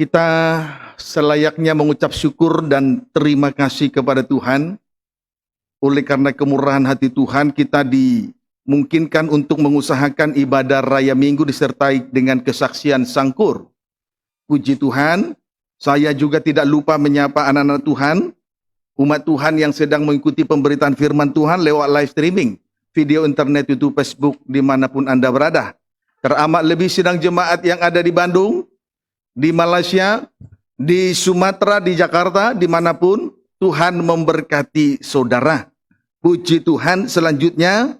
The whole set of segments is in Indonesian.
Kita selayaknya mengucap syukur dan terima kasih kepada Tuhan. Oleh karena kemurahan hati Tuhan, kita dimungkinkan untuk mengusahakan ibadah raya minggu disertai dengan kesaksian sangkur. Puji Tuhan, saya juga tidak lupa menyapa anak-anak Tuhan, umat Tuhan yang sedang mengikuti pemberitaan firman Tuhan lewat live streaming, video internet, YouTube, Facebook, dimanapun Anda berada. Teramat lebih sedang jemaat yang ada di Bandung, di Malaysia, di Sumatera, di Jakarta, dimanapun Tuhan memberkati saudara. Puji Tuhan, selanjutnya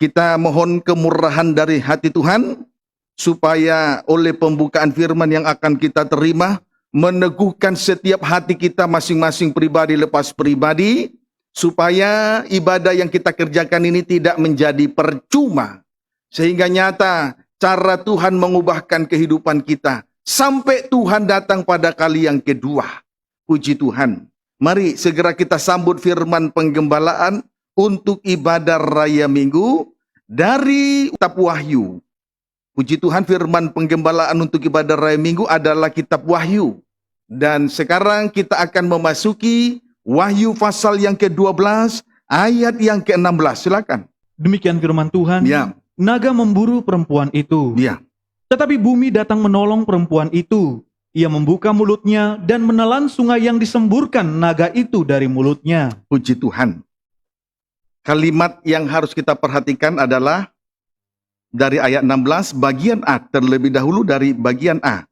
kita mohon kemurahan dari hati Tuhan, supaya oleh pembukaan firman yang akan kita terima, meneguhkan setiap hati kita masing-masing pribadi lepas pribadi, supaya ibadah yang kita kerjakan ini tidak menjadi percuma, sehingga nyata cara Tuhan mengubahkan kehidupan kita, sampai Tuhan datang pada kali yang kedua. Puji Tuhan. Mari segera kita sambut firman penggembalaan untuk ibadah raya minggu dari kitab Wahyu. Puji Tuhan, firman penggembalaan untuk ibadah raya minggu adalah kitab Wahyu. Dan sekarang kita akan memasuki Wahyu pasal yang ke-12 ayat yang ke-16. Silakan. Demikian firman Tuhan. Ya. Naga memburu perempuan itu. Ya. Tetapi bumi datang menolong perempuan itu. Ia membuka mulutnya dan menelan sungai yang disemburkan naga itu dari mulutnya. Puji Tuhan. Kalimat yang harus kita perhatikan adalah dari ayat 16 bagian A, terlebih dahulu dari bagian A.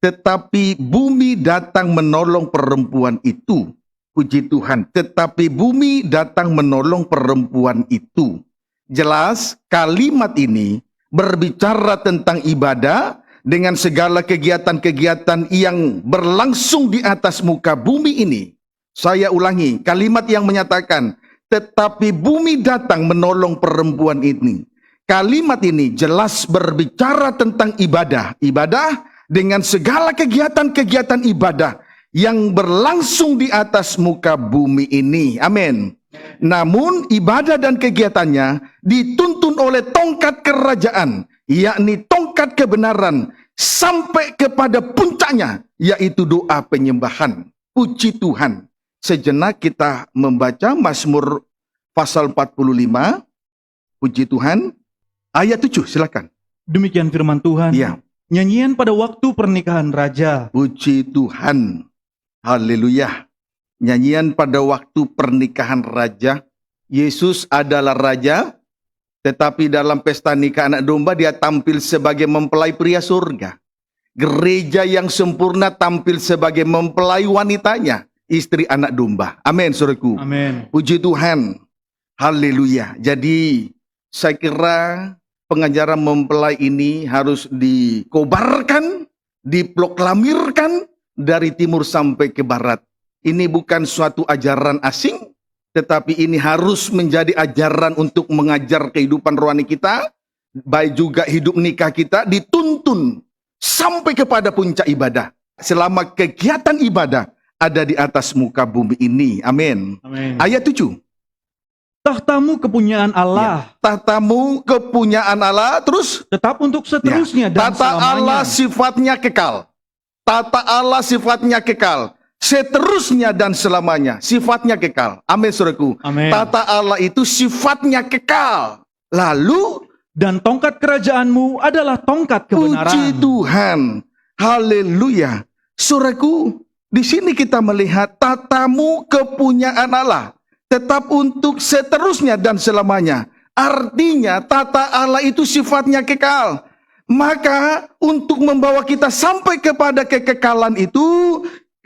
Tetapi bumi datang menolong perempuan itu. Puji Tuhan. Tetapi bumi datang menolong perempuan itu. Jelas kalimat ini berbicara tentang ibadah dengan segala kegiatan-kegiatan yang berlangsung di atas muka bumi ini. Saya ulangi, kalimat yang menyatakan, tetapi bumi datang menolong perempuan ini. Kalimat ini jelas berbicara tentang ibadah. Ibadah dengan segala kegiatan-kegiatan ibadah yang berlangsung di atas muka bumi ini. Amin. Namun ibadah dan kegiatannya dituntun oleh tongkat kerajaan, yakni tongkat kebenaran, sampai kepada puncaknya, yaitu doa penyembahan. Puji Tuhan. Sejenak kita membaca Mazmur pasal 45. Puji Tuhan. Ayat 7, silakan. Demikian firman Tuhan. Ya. Nyanyian pada waktu pernikahan raja. Puji Tuhan. Haleluya. Nyanyian pada waktu pernikahan raja. Yesus adalah raja, tetapi dalam pesta nikah anak domba dia tampil sebagai mempelai pria surga. Gereja yang sempurna tampil sebagai mempelai wanitanya, istri anak domba. Amin, saudaraku. Amin. Puji Tuhan. Haleluya. Jadi saya kira pengajaran mempelai ini harus dikobarkan, diproklamirkan dari timur sampai ke barat. Ini bukan suatu ajaran asing, tetapi ini harus menjadi ajaran untuk mengajar kehidupan rohani kita, baik juga hidup nikah kita dituntun sampai kepada puncak ibadah. Selama kegiatan ibadah ada di atas muka bumi ini. Amin. Amin. Ayat 7. Tahtamu kepunyaan Allah. Ya. Tahtamu kepunyaan Allah, terus Tetap untuk seterusnya dan tata selamanya. Allah sifatnya kekal. Tata Allah sifatnya kekal. Seterusnya dan selamanya. Sifatnya kekal. Amin, saudaraku. Amin. Tata Allah itu sifatnya kekal. Lalu, Dan tongkat kerajaanmu adalah tongkat kebenaran. puji Tuhan. Haleluya. Saudaraku, di sini kita melihat tatamu kepunyaan Allah. Tetap untuk seterusnya dan selamanya. Artinya tata Allah itu sifatnya kekal. Maka untuk membawa kita sampai kepada kekekalan itu,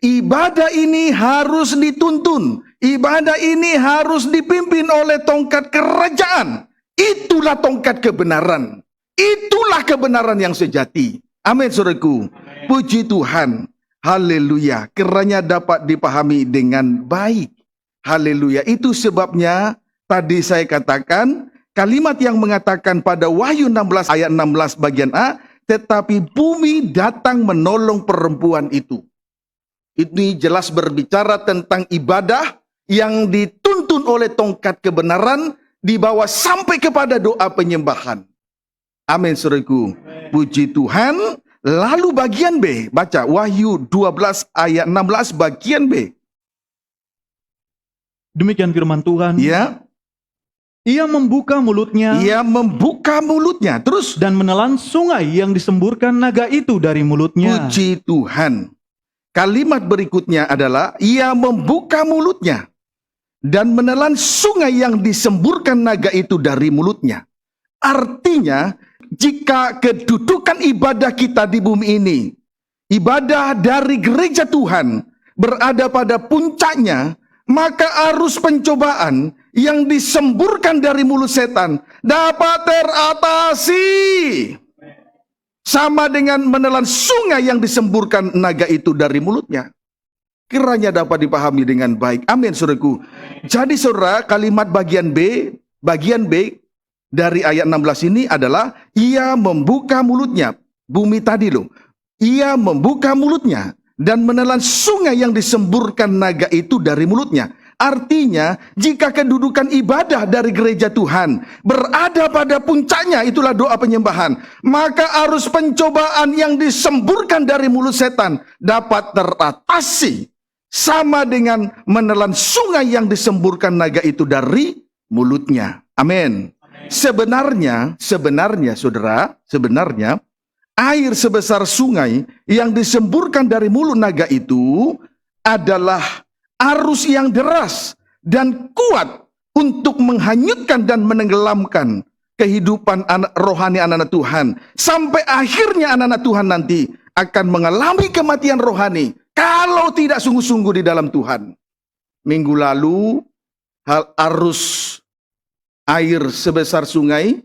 ibadah ini harus dituntun. Ibadah ini harus dipimpin oleh tongkat kerajaan. Itulah tongkat kebenaran. Itulah kebenaran yang sejati. Amin, saudaraku. Puji Tuhan. Haleluya. Kiranya dapat dipahami dengan baik. Haleluya. Itu sebabnya tadi saya katakan kalimat yang mengatakan pada Wahyu 16 ayat 16 bagian A, tetapi bumi datang menolong perempuan itu. Ini jelas berbicara tentang ibadah yang dituntun oleh tongkat kebenaran, dibawa sampai kepada doa penyembahan. Amin, saudaraku. Puji Tuhan. Lalu bagian B, baca Wahyu 12 ayat 16 bagian B. Demikian firman Tuhan. Ya, Ia membuka mulutnya ia membuka mulutnya. Terus dan menelan sungai yang disemburkan naga itu dari mulutnya. puji Tuhan. Kalimat berikutnya adalah ia membuka mulutnya dan menelan sungai yang disemburkan naga itu dari mulutnya. Artinya, jika kedudukan ibadah kita di bumi ini, ibadah dari gereja Tuhan berada pada puncaknya, maka arus pencobaan yang disemburkan dari mulut setan dapat teratasi. Sama dengan menelan sungai yang disemburkan naga itu dari mulutnya. Kiranya dapat dipahami dengan baik. Amin, saudaraku. Jadi saudara, kalimat bagian B dari ayat 16 ini adalah ia membuka mulutnya. Bumi tadi loh. Ia membuka mulutnya dan menelan sungai yang disemburkan naga itu dari mulutnya. Artinya, jika kedudukan ibadah dari gereja Tuhan berada pada puncaknya, itulah doa penyembahan, maka arus pencobaan yang disemburkan dari mulut setan dapat teratasi. Sama dengan menelan sungai yang disemburkan naga itu dari mulutnya. Amin. Sebenarnya saudara, air sebesar sungai yang disemburkan dari mulut naga itu adalah arus yang deras dan kuat untuk menghanyutkan dan menenggelamkan kehidupan rohani anak-anak Tuhan. Sampai akhirnya anak-anak Tuhan nanti akan mengalami kematian rohani kalau tidak sungguh-sungguh di dalam Tuhan. Minggu lalu, arus air sebesar sungai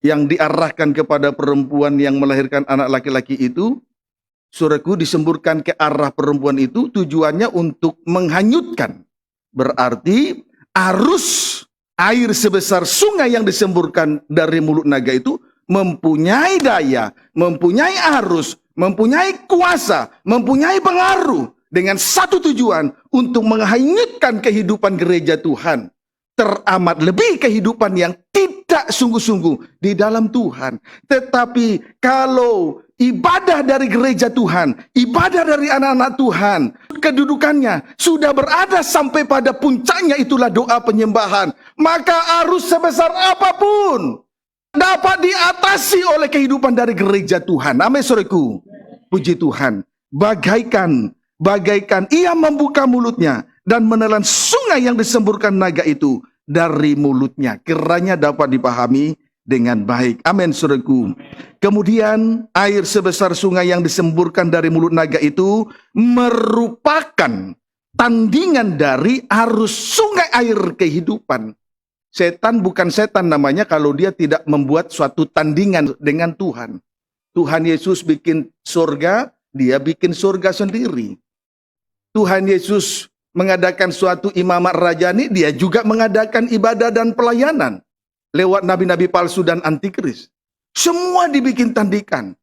yang diarahkan kepada perempuan yang melahirkan anak laki-laki itu, saudaraku, disemburkan ke arah perempuan itu tujuannya untuk menghanyutkan. Berarti arus air sebesar sungai yang disemburkan dari mulut naga itu mempunyai daya, mempunyai arus, mempunyai kuasa, mempunyai pengaruh dengan satu tujuan untuk menghanyutkan kehidupan gereja Tuhan. Teramat lebih kehidupan yang tidak sungguh-sungguh di dalam Tuhan. Tetapi kalau ibadah dari gereja Tuhan, ibadah dari anak-anak Tuhan, kedudukannya sudah berada sampai pada puncaknya, itulah doa penyembahan, maka arus sebesar apapun dapat diatasi oleh kehidupan dari gereja Tuhan. Amin, saudaraku. Puji Tuhan. Bagaikan ia membuka mulutnya dan menelan sungai yang disemburkan naga itu dari mulutnya. Kiranya dapat dipahami dengan baik. Amin, saudaraku. Kemudian air sebesar sungai yang disemburkan dari mulut naga itu merupakan tandingan dari arus sungai air kehidupan. Setan bukan setan namanya kalau dia tidak membuat suatu tandingan dengan Tuhan. Tuhan Yesus bikin surga, dia bikin surga sendiri. Tuhan Yesus mengadakan suatu imamat rajani, dia juga mengadakan ibadah dan pelayanan lewat nabi-nabi palsu dan antikris. Semua dibikin tandingan.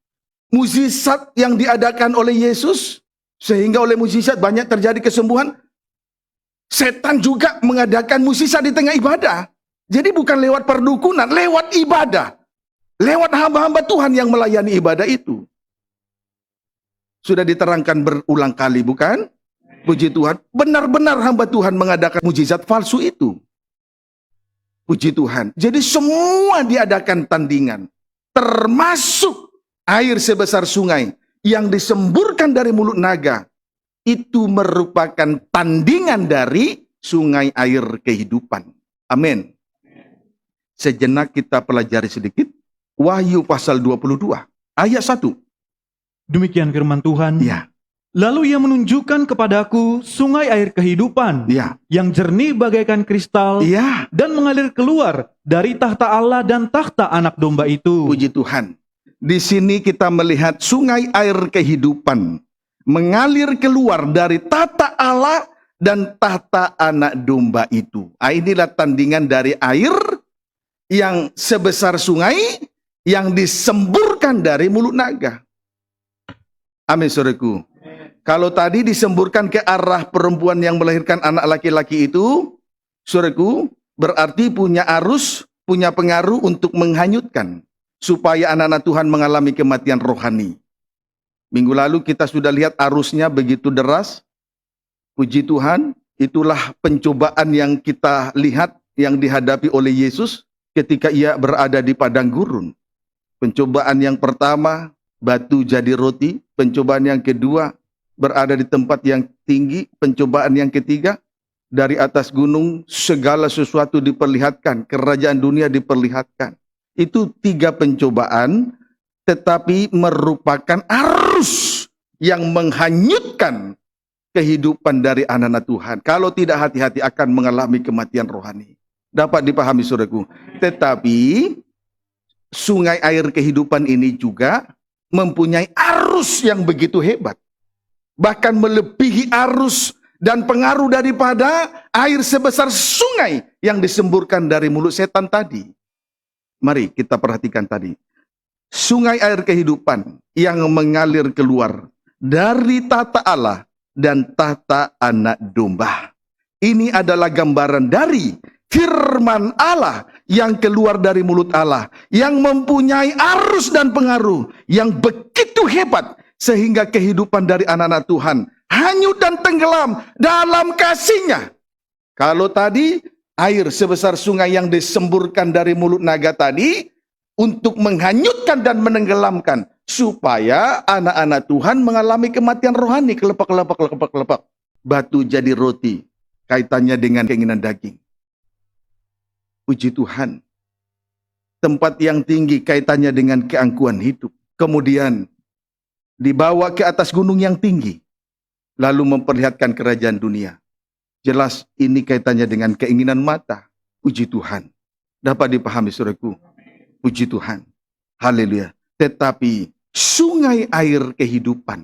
Mukjizat yang diadakan oleh Yesus, sehingga oleh mukjizat banyak terjadi kesembuhan. Setan juga mengadakan mukjizat di tengah ibadah. Jadi bukan lewat perdukunan, lewat ibadah. Lewat hamba-hamba Tuhan yang melayani ibadah itu. Sudah diterangkan berulang kali, bukan? Puji Tuhan, benar-benar hamba Tuhan mengadakan mukjizat palsu itu. Puji Tuhan. Jadi semua diadakan tandingan. Termasuk air sebesar sungai yang disemburkan dari mulut naga. Itu merupakan tandingan dari sungai air kehidupan. Amin. Sejenak kita pelajari sedikit. Wahyu pasal 22 ayat 1. Demikian firman Tuhan. Ya. Lalu ia menunjukkan kepadaku sungai air kehidupan Ya. yang jernih bagaikan kristal Ya. dan mengalir keluar dari tahta Allah dan tahta anak domba itu. Puji Tuhan. Di sini kita melihat sungai air kehidupan mengalir keluar dari tahta Allah dan tahta anak domba itu. Inilah tandingan dari air yang sebesar sungai yang disemburkan dari mulut naga. Amin, saudaraku. Kalau tadi disemburkan ke arah perempuan yang melahirkan anak laki-laki itu, saudaraku, berarti punya arus, punya pengaruh untuk menghanyutkan supaya anak-anak Tuhan mengalami kematian rohani. Minggu lalu kita sudah lihat arusnya begitu deras. Puji Tuhan, itulah pencobaan yang kita lihat yang dihadapi oleh Yesus ketika ia berada di padang gurun. Pencobaan yang pertama, batu jadi roti. Pencobaan yang kedua, berada di tempat yang tinggi. Pencobaan yang ketiga, dari atas gunung segala sesuatu diperlihatkan. Kerajaan dunia diperlihatkan. Itu 3 pencobaan, tetapi merupakan arus yang menghanyutkan kehidupan dari anak-anak Tuhan. Kalau tidak hati-hati akan mengalami kematian rohani. Dapat dipahami saudaraku. Tetapi sungai air kehidupan ini juga mempunyai arus yang begitu hebat. Bahkan melebihi arus dan pengaruh daripada air sebesar sungai yang disemburkan dari mulut setan tadi. Mari kita perhatikan tadi. Sungai air kehidupan yang mengalir keluar dari tata Allah dan tata anak domba. Ini adalah gambaran dari firman Allah yang keluar dari mulut Allah, yang mempunyai arus dan pengaruh yang begitu hebat, sehingga kehidupan dari anak-anak Tuhan hanyut dan tenggelam dalam kasih-Nya. Kalau tadi air sebesar sungai yang disemburkan dari mulut naga tadi untuk menghanyutkan dan menenggelamkan, supaya anak-anak Tuhan mengalami kematian rohani, kelepak. Batu jadi roti, kaitannya dengan keinginan daging. Puji Tuhan. Tempat yang tinggi kaitannya dengan keangkuhan hidup. Kemudian dibawa ke atas gunung yang tinggi, lalu memperlihatkan kerajaan dunia. Jelas ini kaitannya dengan keinginan mata. Puji Tuhan. Dapat dipahami saudaraku. Puji Tuhan. Haleluya. Tetapi sungai air kehidupan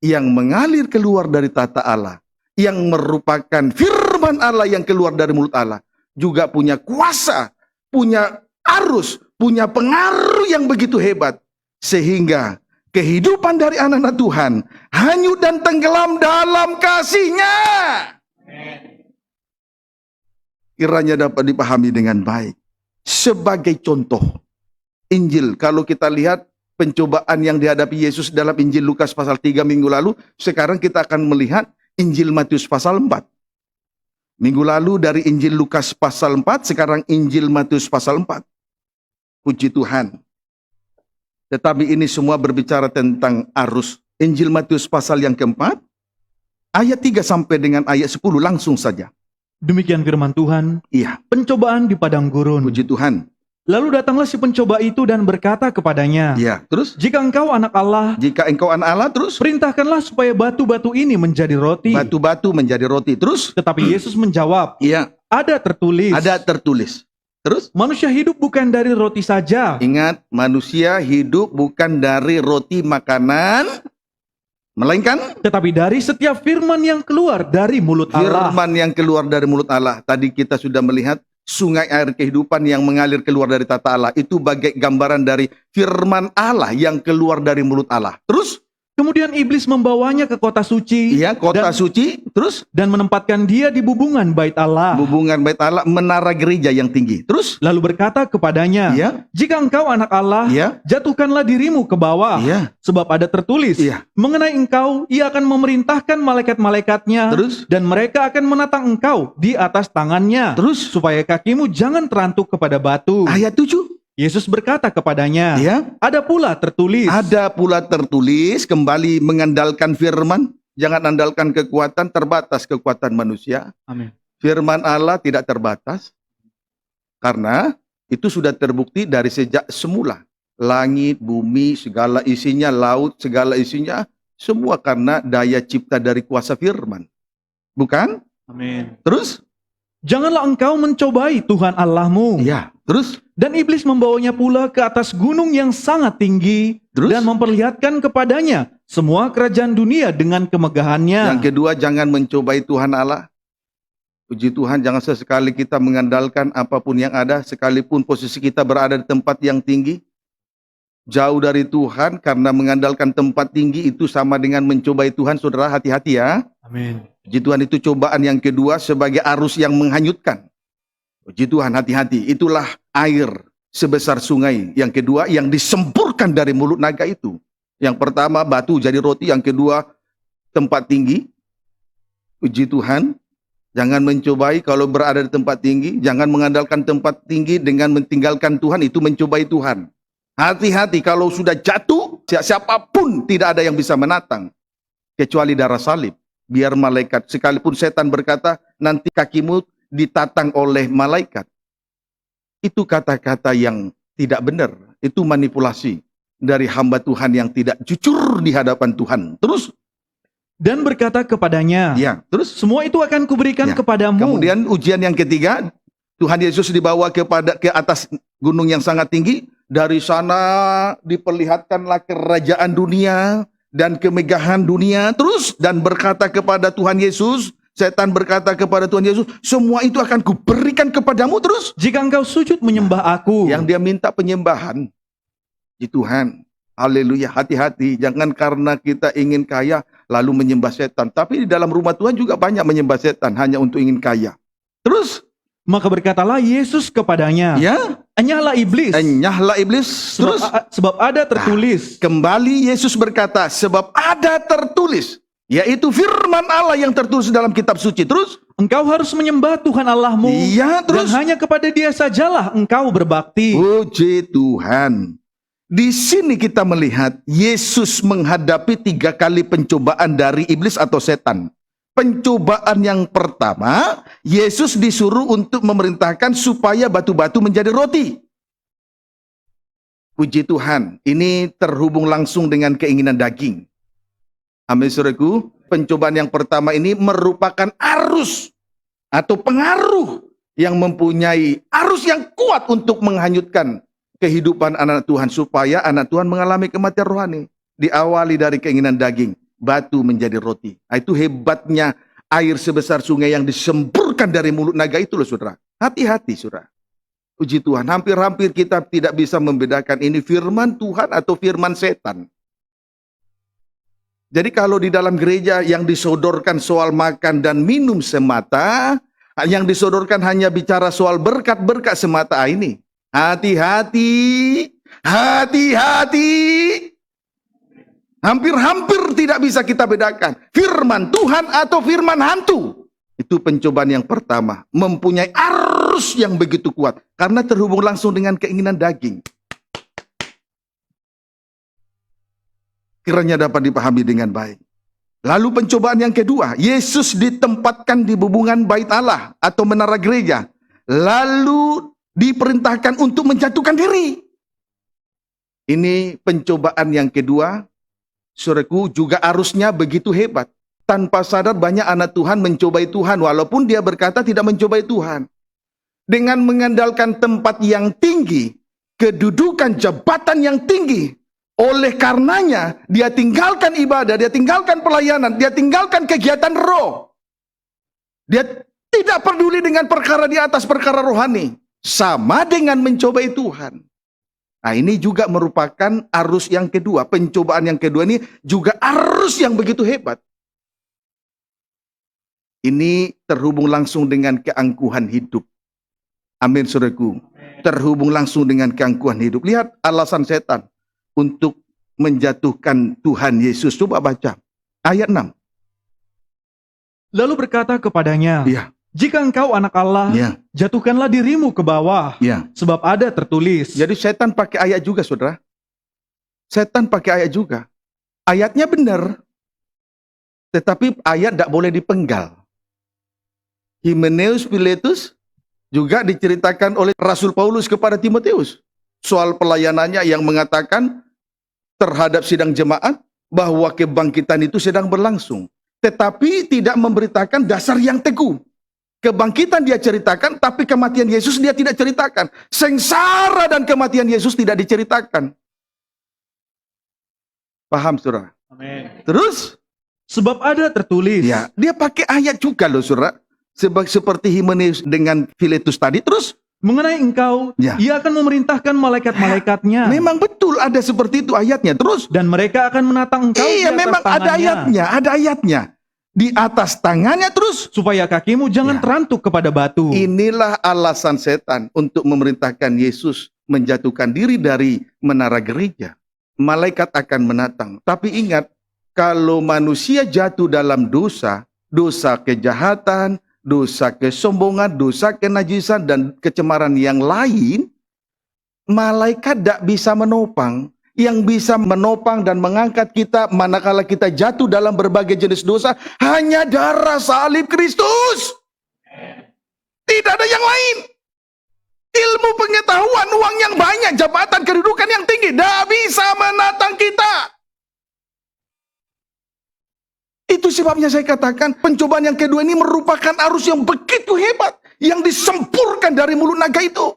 yang mengalir keluar dari tata Allah, yang merupakan firman Allah yang keluar dari mulut Allah, juga punya kuasa, punya arus, punya pengaruh yang begitu hebat, sehingga kehidupan dari anak-anak Tuhan hanyut dan tenggelam dalam kasih-Nya. Kiranya dapat dipahami dengan baik. Sebagai contoh, Injil, kalau kita lihat pencobaan yang dihadapi Yesus dalam Injil Lukas pasal 3 minggu lalu, sekarang kita akan melihat Injil Matius pasal 4. Minggu lalu dari Injil Lukas pasal 4, sekarang Injil Matius pasal 4. Puji Tuhan. Tetapi ini semua berbicara tentang arus. Injil Matius pasal yang keempat, ayat 3 sampai dengan ayat 10, langsung saja. Demikian firman Tuhan. Iya, Pencobaan di padang gurun. puji Tuhan. Lalu datanglah si pencoba itu dan berkata kepadanya, Iya, terus? jika engkau anak Allah, Jika engkau anak Allah, terus? perintahkanlah supaya batu-batu ini menjadi roti. Batu-batu menjadi roti, terus? Tetapi Yesus menjawab, Iya, ada tertulis, ada tertulis. Terus? manusia hidup bukan dari roti saja, Ingat, manusia hidup bukan dari roti makanan, melainkan tetapi dari setiap firman yang keluar dari mulut Allah. firman yang keluar dari mulut Allah. Tadi kita sudah melihat sungai air kehidupan yang mengalir keluar dari tata Allah. Itu bagai gambaran dari firman Allah yang keluar dari mulut Allah. Terus? Kemudian iblis membawanya ke kota suci, Iya, kota suci. Terus? dan menempatkan dia di bubungan bait Allah. Hubungan bait Allah, menara gereja yang tinggi. Terus? Lalu berkata kepadanya, Iya, jika engkau anak Allah, iya, jatuhkanlah dirimu ke bawah. iya, Sebab ada tertulis, iya. mengenai engkau, ia akan memerintahkan malaikat-malaikatnya, Terus? dan mereka akan menatang engkau di atas tangannya, Terus? supaya kakimu jangan terantuk kepada batu. Ayat 7. Yesus berkata kepadanya, Iya. ada pula tertulis, Ada pula tertulis, kembali mengandalkan firman. Jangan andalkan kekuatan, terbatas kekuatan manusia. Amin. Firman Allah tidak terbatas. Karena itu sudah terbukti dari sejak semula. Langit, bumi, segala isinya, laut, segala isinya. Semua karena daya cipta dari kuasa firman. Bukan? Amin. Terus? Janganlah engkau mencobai Tuhan Allahmu. Ya. Terus? Dan iblis membawanya pula ke atas gunung yang sangat tinggi, Terus? dan memperlihatkan kepadanya semua kerajaan dunia dengan kemegahannya. Yang kedua, jangan mencobai Tuhan Allah. Puji Tuhan, jangan sesekali kita mengandalkan apapun yang ada, sekalipun posisi kita berada di tempat yang tinggi, jauh dari Tuhan, karena mengandalkan tempat tinggi itu sama dengan mencobai Tuhan. Saudara, hati-hati ya. Amin. Puji Tuhan, itu cobaan yang kedua sebagai arus yang menghanyutkan. Puji Tuhan, hati-hati. Itulah air sebesar sungai yang kedua yang disempurkan dari mulut naga itu. Yang pertama batu jadi roti, yang kedua tempat tinggi. Puji Tuhan. Jangan mencobai kalau berada di tempat tinggi, jangan mengandalkan tempat tinggi dengan mentinggalkan Tuhan, itu mencobai Tuhan. Hati-hati kalau sudah jatuh, siapapun tidak ada yang bisa menatang kecuali darah salib. Biar malaikat, sekalipun setan berkata nanti kakimu ditatang oleh malaikat. Itu kata-kata yang tidak benar, itu manipulasi dari hamba Tuhan yang tidak jujur di hadapan Tuhan. Terus Dan berkata kepadanya, ya, terus semua itu akan kuberikan Ya. kepadamu. kemudian ujian yang ketiga, Tuhan Yesus dibawa ke atas gunung yang sangat tinggi. Dari sana diperlihatkanlah kerajaan dunia dan kemegahan dunia. Terus dan berkata kepada Tuhan Yesus, setan berkata kepada Tuhan Yesus, semua itu akan kuberikan kepadamu. Terus Jika engkau sujud menyembah aku, yang dia minta penyembahan di Tuhan. Haleluya, hati-hati. Jangan karena kita ingin kaya lalu menyembah setan. Tapi di dalam rumah Tuhan juga banyak menyembah setan hanya untuk ingin kaya. Terus, maka berkatalah Yesus kepadanya, ya, enyahlah iblis, enyahlah iblis. Terus, sebab ada tertulis, kembali Yesus berkata, sebab ada tertulis. Yaitu firman Allah yang tertulis dalam kitab suci. Terus, engkau harus menyembah Tuhan Allahmu, iya, dan terus. hanya kepada Dia sajalah engkau berbakti. Puji Tuhan. Di sini kita melihat Yesus menghadapi 3 kali pencobaan dari iblis atau setan. Pencobaan yang pertama, Yesus disuruh untuk memerintahkan supaya batu-batu menjadi roti. Puji Tuhan, ini terhubung langsung dengan keinginan daging. Amin, saudaraku. Pencobaan yang pertama ini merupakan arus atau pengaruh yang mempunyai arus yang kuat untuk menghanyutkan kehidupan anak Tuhan, supaya anak Tuhan mengalami kematian rohani. Diawali dari keinginan daging, batu menjadi roti. Nah, itu hebatnya air sebesar sungai yang disemburkan dari mulut naga itu loh, saudara. Hati-hati, saudara. Puji Tuhan, hampir-hampir kita tidak bisa membedakan ini firman Tuhan atau firman setan. Jadi kalau di dalam gereja yang disodorkan soal makan dan minum semata, yang disodorkan hanya bicara soal berkat-berkat semata, ini hati-hati, hati-hati. Hampir-hampir tidak bisa kita bedakan firman Tuhan atau firman hantu. Itu pencobaan yang pertama, mempunyai arus yang begitu kuat karena terhubung langsung dengan keinginan daging. Kiranya dapat dipahami dengan baik. Lalu pencobaan yang kedua, Yesus ditempatkan di bubungan bait Allah atau menara gereja. Lalu diperintahkan untuk menjatuhkan diri. Ini pencobaan yang kedua, saudaraku, juga arusnya begitu hebat. Tanpa sadar banyak anak Tuhan mencobai Tuhan, walaupun dia berkata tidak mencobai Tuhan. Dengan mengandalkan tempat yang tinggi, kedudukan jabatan yang tinggi, oleh karenanya dia tinggalkan ibadah, dia tinggalkan pelayanan, dia tinggalkan kegiatan roh. Dia tidak peduli dengan perkara di atas perkara rohani. Sama dengan mencobai Tuhan. Nah, ini juga merupakan arus yang kedua. Pencobaan yang kedua ini juga arus yang begitu hebat. Ini terhubung langsung dengan keangkuhan hidup. Amin, saudaraku. Terhubung langsung dengan keangkuhan hidup. Lihat alasan setan untuk menjatuhkan Tuhan Yesus. Coba baca ayat 6. Lalu berkata kepadanya, Iya, jika engkau anak Allah, iya, jatuhkanlah dirimu ke bawah, iya. sebab ada tertulis. Jadi setan pakai ayat juga, saudara. Setan pakai ayat juga. Ayatnya benar. Tetapi ayat tidak boleh dipenggal. Hymenaeus Philetus juga diceritakan oleh Rasul Paulus kepada Timotius. Soal pelayanannya yang mengatakan terhadap sidang jemaat bahwa kebangkitan itu sedang berlangsung. Tetapi tidak memberitakan dasar yang teguh. Kebangkitan dia ceritakan, tapi kematian Yesus dia tidak ceritakan. Sengsara dan kematian Yesus tidak diceritakan. Paham, saudara? Amin. Terus, Sebab ada tertulis. ya, dia pakai ayat juga loh, saudara. Seperti Hymenaeus dengan Philetus tadi. Terus, Mengenai engkau, Ya. ia akan memerintahkan malaikat-malaikatnya. memang betul ada seperti itu ayatnya. Terus, Dan mereka akan menatang engkau iya, di atas memang ada tangannya, ayatnya. Di atas tangannya terus. supaya kakimu jangan Ya. terantuk kepada batu. Inilah alasan setan untuk memerintahkan Yesus menjatuhkan diri dari menara gereja. malaikat akan menatang. Tapi ingat, kalau manusia jatuh dalam dosa, dosa kejahatan, dosa kesombongan, dosa kenajisan, dan kecemaran yang lain, malaikat tidak bisa menopang. Yang bisa menopang dan mengangkat kita manakala kita jatuh dalam berbagai jenis dosa, hanya darah salib Kristus. Tidak ada yang lain. Ilmu, pengetahuan, uang yang banyak, jabatan, kedudukan yang tinggi, tidak bisa menatang kita. Itu sebabnya saya katakan, pencobaan yang kedua ini merupakan arus yang begitu hebat, yang disempurkan dari mulut naga itu.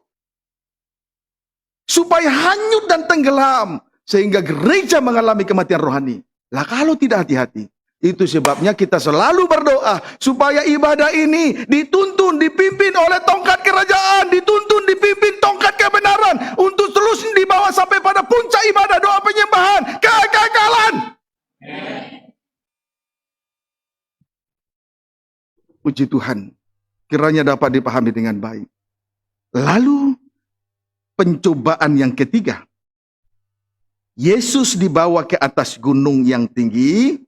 Supaya hanyut dan tenggelam, sehingga gereja mengalami kematian rohani. Lah kalau tidak hati-hati, itu sebabnya kita selalu berdoa supaya ibadah ini dituntun, dipimpin oleh tongkat kerajaan, dituntun, dipimpin tongkat kebenaran, untuk terus dibawa sampai pada puncak ibadah, doa penyembahan, kekekalan. Puji Tuhan, kiranya dapat dipahami dengan baik. Lalu pencobaan yang ketiga, Yesus dibawa ke atas gunung yang tinggi,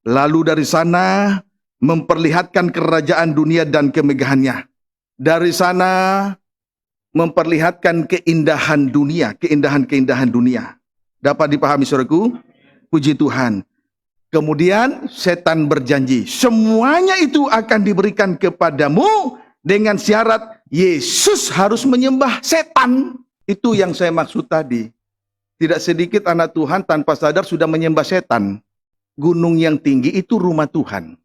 lalu dari sana memperlihatkan kerajaan dunia dan kemegahannya. Dari sana memperlihatkan keindahan dunia, keindahan-keindahan dunia. Dapat dipahami saudaraku? Puji Tuhan. Kemudian setan berjanji, semuanya itu akan diberikan kepadamu dengan syarat Yesus harus menyembah setan. Itu yang saya maksud tadi. Tidak sedikit anak Tuhan tanpa sadar sudah menyembah setan. Gunung yang tinggi itu rumah Tuhan.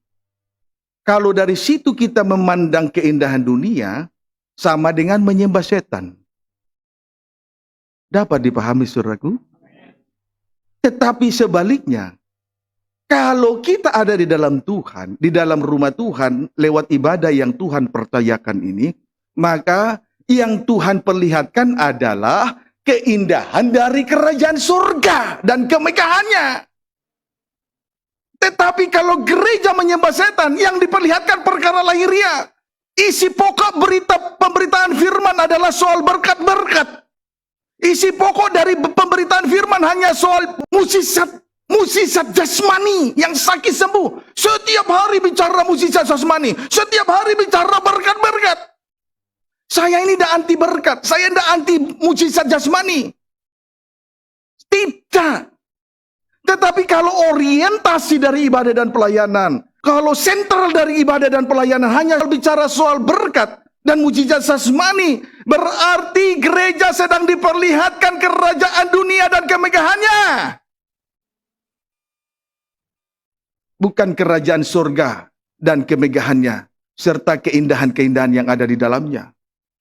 Kalau dari situ kita memandang keindahan dunia, sama dengan menyembah setan. Dapat dipahami saudaraku? Tetapi sebaliknya, kalau kita ada di dalam Tuhan, di dalam rumah Tuhan, lewat ibadah yang Tuhan percayakan ini, maka yang Tuhan perlihatkan adalah keindahan dari kerajaan surga dan kemegahannya. Tetapi kalau gereja menyembah setan, yang diperlihatkan perkara lahiriah. Isi pokok pemberitaan firman adalah soal berkat-berkat. Isi pokok dari pemberitaan firman hanya soal musisat jasmani yang sakit sembuh. Setiap hari bicara musisat jasmani, setiap hari bicara berkat-berkat. Saya ini tidak anti berkat, saya tidak anti mujizat jasmani. Tidak. Tetapi kalau orientasi dari ibadah dan pelayanan, kalau sentral dari ibadah dan pelayanan hanya bicara soal berkat dan mujizat jasmani, berarti gereja sedang diperlihatkan kerajaan dunia dan kemegahannya. Bukan kerajaan surga dan kemegahannya, serta keindahan-keindahan yang ada di dalamnya.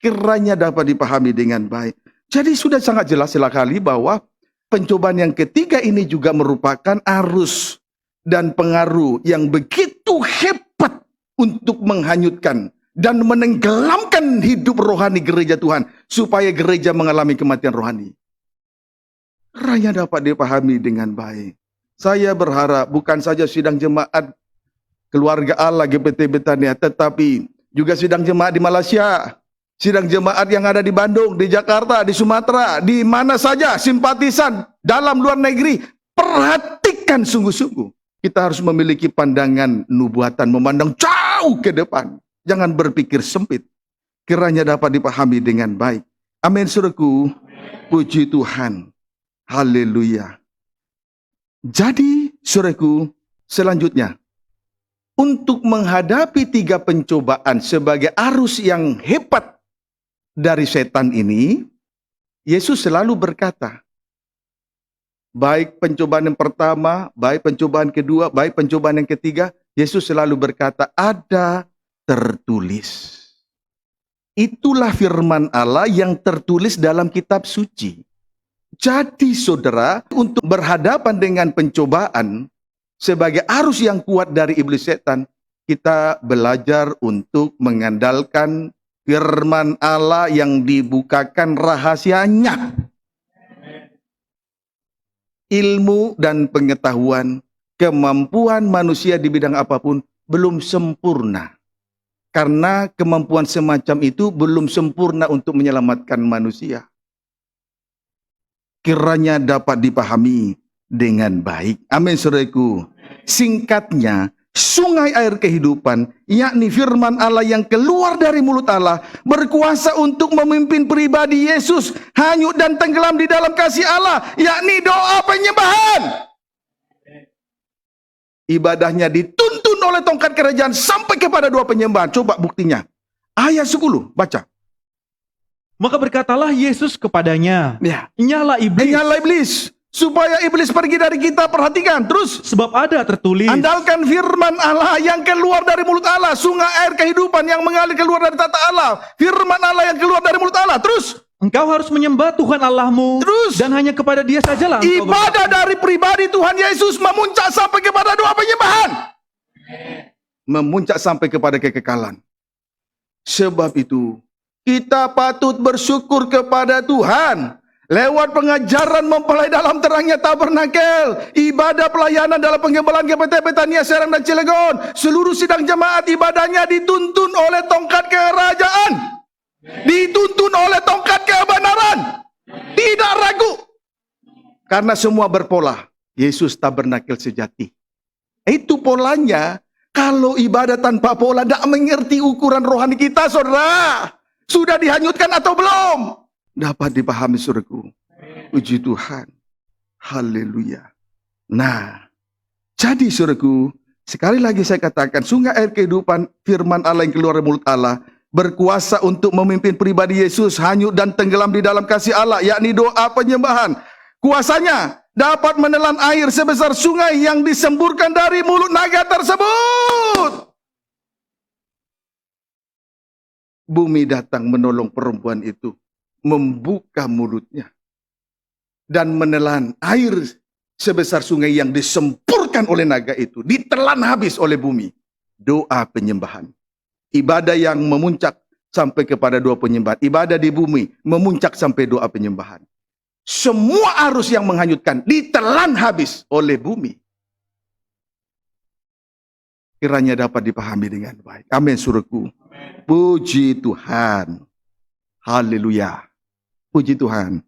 Kiranya dapat dipahami dengan baik. Jadi sudah sangat jelas sekali bahwa pencobaan yang ketiga ini juga merupakan arus dan pengaruh yang begitu hebat untuk menghanyutkan dan menenggelamkan hidup rohani gereja Tuhan, supaya gereja mengalami kematian rohani. Kiranya dapat dipahami dengan baik. Saya berharap bukan saja sidang jemaat Keluarga Allah GPT Betania, tetapi juga sidang jemaat di Malaysia, sidang jemaat yang ada di Bandung, di Jakarta, di Sumatera, di mana saja, simpatisan, dalam luar negeri, perhatikan sungguh-sungguh. Kita harus memiliki pandangan nubuatan, memandang jauh ke depan. Jangan berpikir sempit. Kiranya dapat dipahami dengan baik. Amin, saudaraku. Puji Tuhan. Haleluya. Jadi, saudaraku, selanjutnya, untuk menghadapi 3 pencobaan sebagai arus yang hebat dari setan ini, Yesus selalu berkata, baik pencobaan yang pertama, baik pencobaan kedua, baik pencobaan yang ketiga, Yesus selalu berkata, ada tertulis. Itulah firman Allah yang tertulis dalam kitab suci. Jadi saudara, untuk berhadapan dengan pencobaan sebagai arus yang kuat dari iblis setan, kita belajar untuk mengandalkan firman Allah yang dibukakan rahasianya. Ilmu dan pengetahuan, kemampuan manusia di bidang apapun belum sempurna. Karena kemampuan semacam itu belum sempurna untuk menyelamatkan manusia. Kiranya dapat dipahami dengan baik. Amin, saudaraku. Singkatnya, sungai air kehidupan, yakni firman Allah yang keluar dari mulut Allah, berkuasa untuk memimpin pribadi Yesus hanyut dan tenggelam di dalam kasih Allah, yakni doa penyembahan. Ibadahnya dituntun oleh tongkat kerajaan sampai kepada doa penyembahan. Coba buktinya. Ayat 10, baca. Maka berkatalah Yesus kepadanya, Ya. nyala iblis, Nyala iblis, supaya iblis pergi dari kita. Perhatikan, terus. sebab ada tertulis, Andalkan firman Allah yang keluar dari mulut Allah. Sungai air kehidupan yang mengalir keluar dari tata Allah. Firman Allah yang keluar dari mulut Allah. Terus. engkau harus menyembah Tuhan Allahmu, Terus. dan hanya kepada Dia sajalah engkau Ibadah dari pribadi Tuhan Yesus memuncak sampai kepada doa penyembahan. Memuncak sampai kepada kekekalan. Sebab itu, kita patut bersyukur kepada Tuhan. Lewat pengajaran mempelai dalam terangnya tabernakel, ibadah pelayanan dalam penggembalaan GPT Betania, Serang dan Cilegon, seluruh sidang jemaat ibadahnya dituntun oleh tongkat kerajaan, dituntun oleh tongkat kebenaran, tidak ragu, karena semua berpola. Yesus tabernakel sejati. Itu polanya. Kalau ibadah tanpa pola, tidak mengerti ukuran rohani kita, saudara. Sudah dihanyutkan atau belum? Dapat dipahami, saudaraku. Puji Tuhan. Haleluya. Nah, jadi saudaraku, sekali lagi saya katakan, sungai air kehidupan, firman Allah yang keluar dari mulut Allah, berkuasa untuk memimpin pribadi Yesus hanyut dan tenggelam di dalam kasih Allah, yakni doa penyembahan. Kuasanya dapat menelan air sebesar sungai yang disemburkan dari mulut naga tersebut. Bumi datang menolong perempuan itu, membuka mulutnya, dan menelan air sebesar sungai yang disempurkan oleh naga itu, ditelan habis oleh bumi. Doa penyembahan. Ibadah yang memuncak sampai kepada doa penyembahan. Ibadah di bumi memuncak sampai doa penyembahan. Semua arus yang menghanyutkan ditelan habis oleh bumi. Kiranya dapat dipahami dengan baik. Amin, suruhku. Puji Tuhan. Haleluya. Puji Tuhan.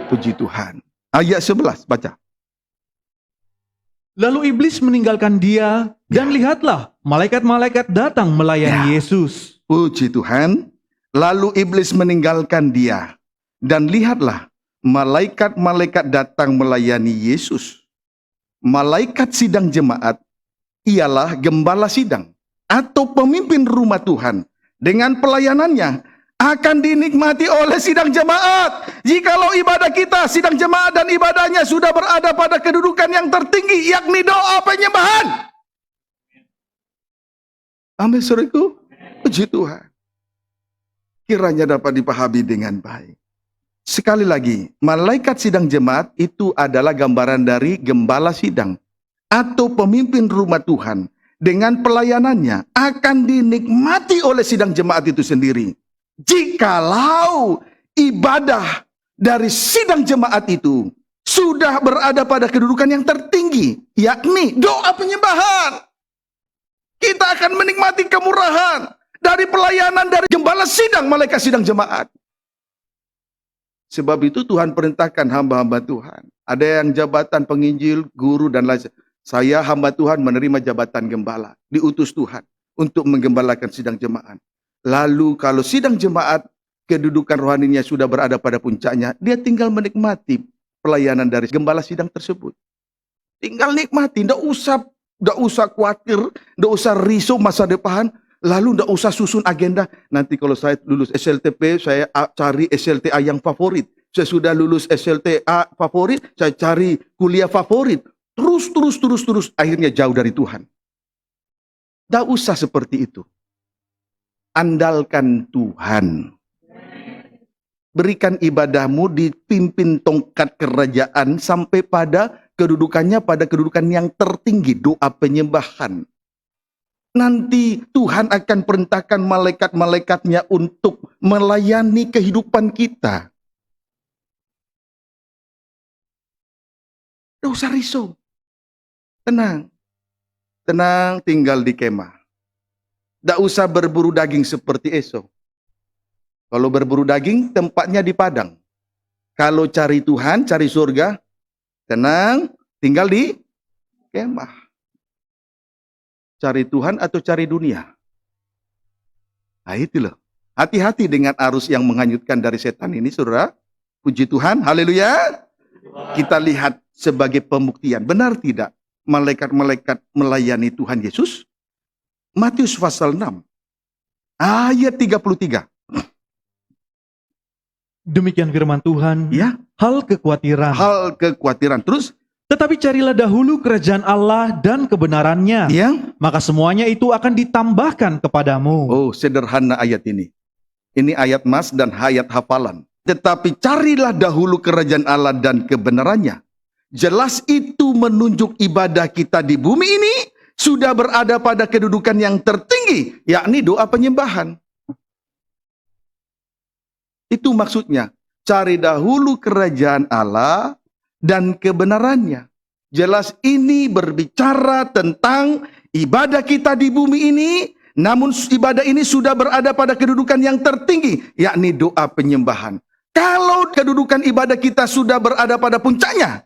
Puji Tuhan. Ayat 11, baca. Lalu iblis meninggalkan dia, dan lihatlah, malaikat-malaikat datang melayani Yesus. Puji Tuhan. Lalu iblis meninggalkan dia. Dan lihatlah, malaikat-malaikat datang melayani Yesus. Malaikat sidang jemaat ialah gembala sidang atau pemimpin rumah Tuhan. Dengan pelayanannya akan dinikmati oleh sidang jemaat. Jikalau ibadah kita, sidang jemaat dan ibadahnya sudah berada pada kedudukan yang tertinggi, yakni doa penyembahan. Amin, saudaraku. Puji Tuhan. Kiranya dapat dipahami dengan baik. Sekali lagi, malaikat sidang jemaat itu adalah gambaran dari gembala sidang atau pemimpin rumah Tuhan. Dengan pelayanannya akan dinikmati oleh sidang jemaat itu sendiri. Jikalau ibadah dari sidang jemaat itu sudah berada pada kedudukan yang tertinggi, yakni doa penyembahan. Kita akan menikmati kemurahan dari pelayanan dari gembala sidang, malaikat sidang jemaat. Sebab itu Tuhan perintahkan hamba-hamba Tuhan. Ada yang jabatan penginjil, guru, dan lain. Saya hamba Tuhan menerima jabatan gembala. Diutus Tuhan untuk menggembalakan sidang jemaat. Lalu kalau sidang jemaat, kedudukan rohaninya sudah berada pada puncaknya, dia tinggal menikmati pelayanan dari gembala sidang tersebut. Tinggal nikmati, tidak usah khawatir, tidak usah risau masa depan. Lalu tidak usah susun agenda. Nanti kalau saya lulus SLTP, saya cari SLTA yang favorit. Saya sudah lulus SLTA favorit, saya cari kuliah favorit. Terus. Akhirnya jauh dari Tuhan. Tidak usah seperti itu. Andalkan Tuhan. Berikan ibadahmu dipimpin tongkat kerajaan sampai pada kedudukannya, pada kedudukan yang tertinggi. Doa penyembahan. Nanti Tuhan akan perintahkan malaikat-malaikatnya untuk melayani kehidupan kita. Tidak usah risau. Tenang. Tenang tinggal di kemah. Tidak usah berburu daging seperti Esau. Kalau berburu daging tempatnya di padang. Kalau cari Tuhan, cari surga, tenang, tinggal di kemah. Cari Tuhan atau cari dunia? Nah itu loh. Hati-hati dengan arus yang menghanyutkan dari setan ini, saudara. Puji Tuhan, haleluya. Kita lihat sebagai pembuktian. Benar tidak malaikat-malaikat melayani Tuhan Yesus? Matius pasal 6, ayat 33. Demikian firman Tuhan. Ya, Hal kekhawatiran. hal kekhawatiran. Terus, Tetapi carilah dahulu kerajaan Allah dan kebenarannya. ya. Maka semuanya itu akan ditambahkan kepadamu. Oh, sederhana ayat ini. Ini ayat mas dan ayat hafalan. Tetapi carilah dahulu kerajaan Allah dan kebenarannya. Jelas itu menunjuk ibadah kita di bumi ini sudah berada pada kedudukan yang tertinggi, yakni doa penyembahan. Itu maksudnya, cari dahulu kerajaan Allah dan kebenarannya. Jelas ini berbicara tentang ibadah kita di bumi ini, namun ibadah ini sudah berada pada kedudukan yang tertinggi, yakni doa penyembahan. Kalau kedudukan ibadah kita sudah berada pada puncaknya,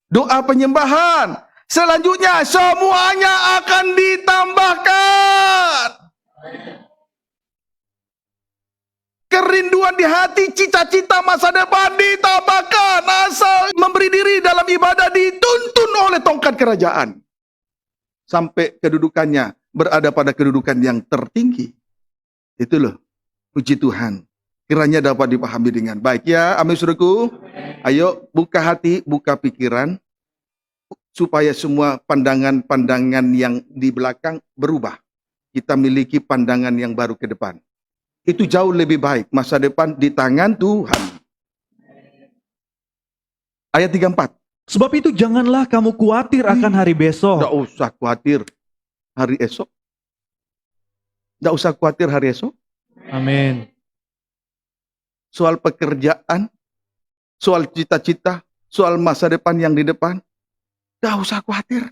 doa penyembahan, selanjutnya semuanya akan ditambahkan. Kerinduan di hati, cita-cita masa depan ditambahkan. Asal memberi diri dalam ibadah dituntun oleh tongkat kerajaan. Sampai kedudukannya berada pada kedudukan yang tertinggi. Itu loh, puji Tuhan. Kiranya dapat dipahami dengan baik ya, amin saudaraku. Ayo buka hati, buka pikiran. Supaya semua pandangan-pandangan yang di belakang berubah. Kita miliki pandangan yang baru ke depan. Itu jauh lebih baik. Masa depan di tangan Tuhan. Ayat 34. Sebab itu janganlah kamu khawatir akan hari besok. Tidak usah khawatir hari esok. Tidak usah khawatir hari esok. Amin. Soal pekerjaan, soal cita-cita, soal masa depan yang di depan. Tidak usah khawatir.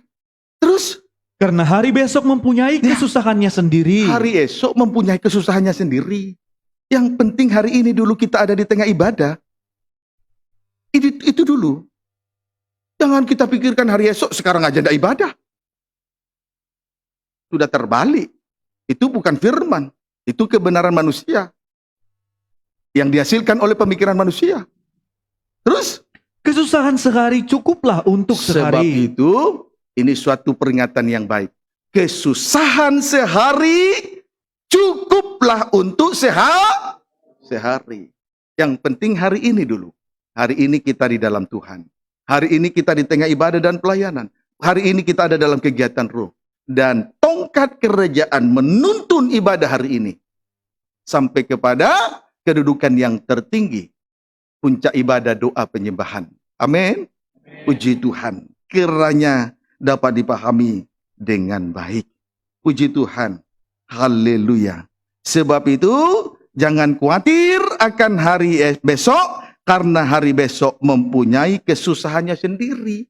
Terus, Karena hari besok mempunyai kesusahannya sendiri. hari esok mempunyai kesusahannya sendiri. Yang penting hari ini dulu kita ada di tengah ibadah. Itu dulu. Jangan kita pikirkan hari esok, sekarang aja tidak ibadah. Sudah terbalik. Itu bukan firman. Itu kebenaran manusia. Yang dihasilkan oleh pemikiran manusia. Terus, Kesusahan sehari cukuplah untuk sebab sehari. itu, ini suatu peringatan yang baik. Kesusahan sehari cukuplah untuk sehari. Yang penting hari ini dulu. Hari ini kita di dalam Tuhan. Hari ini kita di tengah ibadah dan pelayanan. Hari ini kita ada dalam kegiatan roh. Dan tongkat kerajaan menuntun ibadah hari ini. Sampai kepada kedudukan yang tertinggi. Puncak ibadah doa penyembahan. Amin. Puji Tuhan. Kiranya dapat dipahami dengan baik. Puji Tuhan. Haleluya. Sebab itu jangan khawatir akan hari besok. Karena hari besok mempunyai kesusahannya sendiri.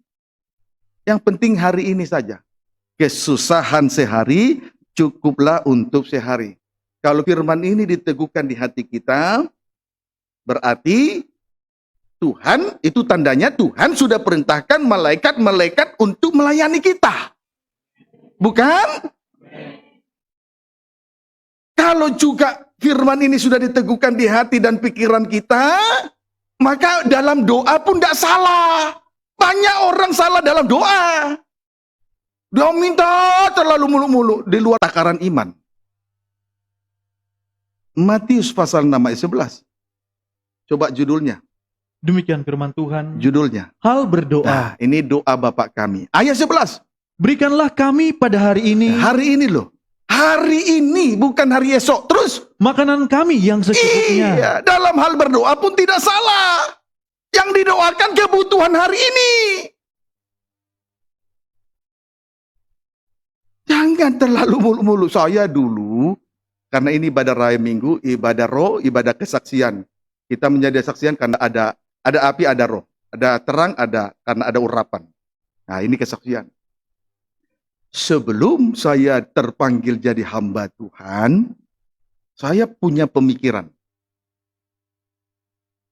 Yang penting hari ini saja. Kesusahan sehari cukuplah untuk sehari. Kalau firman ini diteguhkan di hati kita, berarti Tuhan, itu tandanya Tuhan sudah perintahkan malaikat-malaikat untuk melayani kita. Bukan? Kalau juga firman ini sudah diteguhkan di hati dan pikiran kita, maka dalam doa pun tidak salah. Banyak orang salah dalam doa. Dia minta terlalu mulu-mulu di luar takaran iman. Matius pasal 6 ayat 11. Coba judulnya. Demikian firman Tuhan. Judulnya. Hal berdoa. Nah, ini doa Bapak kami. Ayat 11. Berikanlah kami pada hari ini Hari ini loh. Hari ini bukan hari esok. Terus. makanan kami yang secukupnya. Iya. Dalam hal berdoa pun tidak salah. Yang didoakan kebutuhan hari ini. Jangan terlalu mulu-mulu. Saya dulu. Karena ini ibadah raya minggu. Ibadah roh. Ibadah kesaksian. Kita menjadi saksian karena ada api, ada roh. Ada terang, ada karena ada urapan. Nah, ini kesaksian. Sebelum saya terpanggil jadi hamba Tuhan, saya punya pemikiran.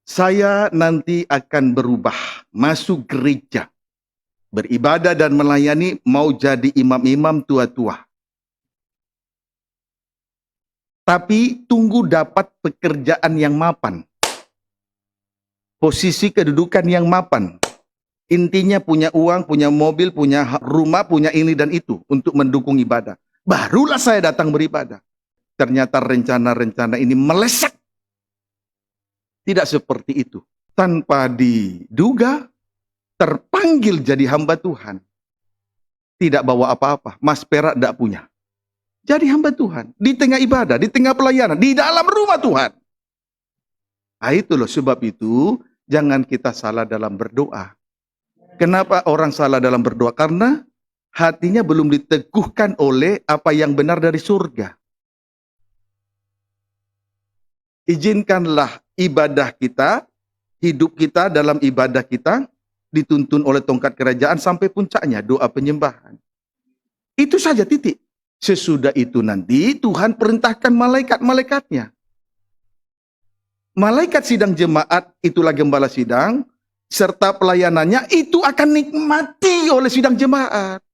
Saya nanti akan berubah, masuk gereja, beribadah dan melayani, mau jadi imam-imam tua-tua. Tapi tunggu dapat pekerjaan yang mapan. Posisi kedudukan yang mapan. Intinya punya uang, punya mobil, punya rumah, punya ini dan itu untuk mendukung ibadah. Barulah saya datang beribadah. Ternyata rencana-rencana ini meleset. Tidak seperti itu. Tanpa diduga, terpanggil jadi hamba Tuhan. Tidak bawa apa-apa, mas perak tidak punya. Jadi hamba Tuhan, di tengah ibadah, di tengah pelayanan, di dalam rumah Tuhan. Nah itu loh, sebab itu jangan kita salah dalam berdoa. Kenapa orang salah dalam berdoa? Karena hatinya belum diteguhkan oleh apa yang benar dari surga. Izinkanlah ibadah kita, hidup kita dalam ibadah kita, dituntun oleh tongkat kerajaan sampai puncaknya, doa penyembahan. Itu saja titik. Sesudah itu nanti Tuhan perintahkan malaikat-malaikatnya. Malaikat sidang jemaat, itulah gembala sidang, serta pelayanannya itu akan nikmati oleh sidang jemaat.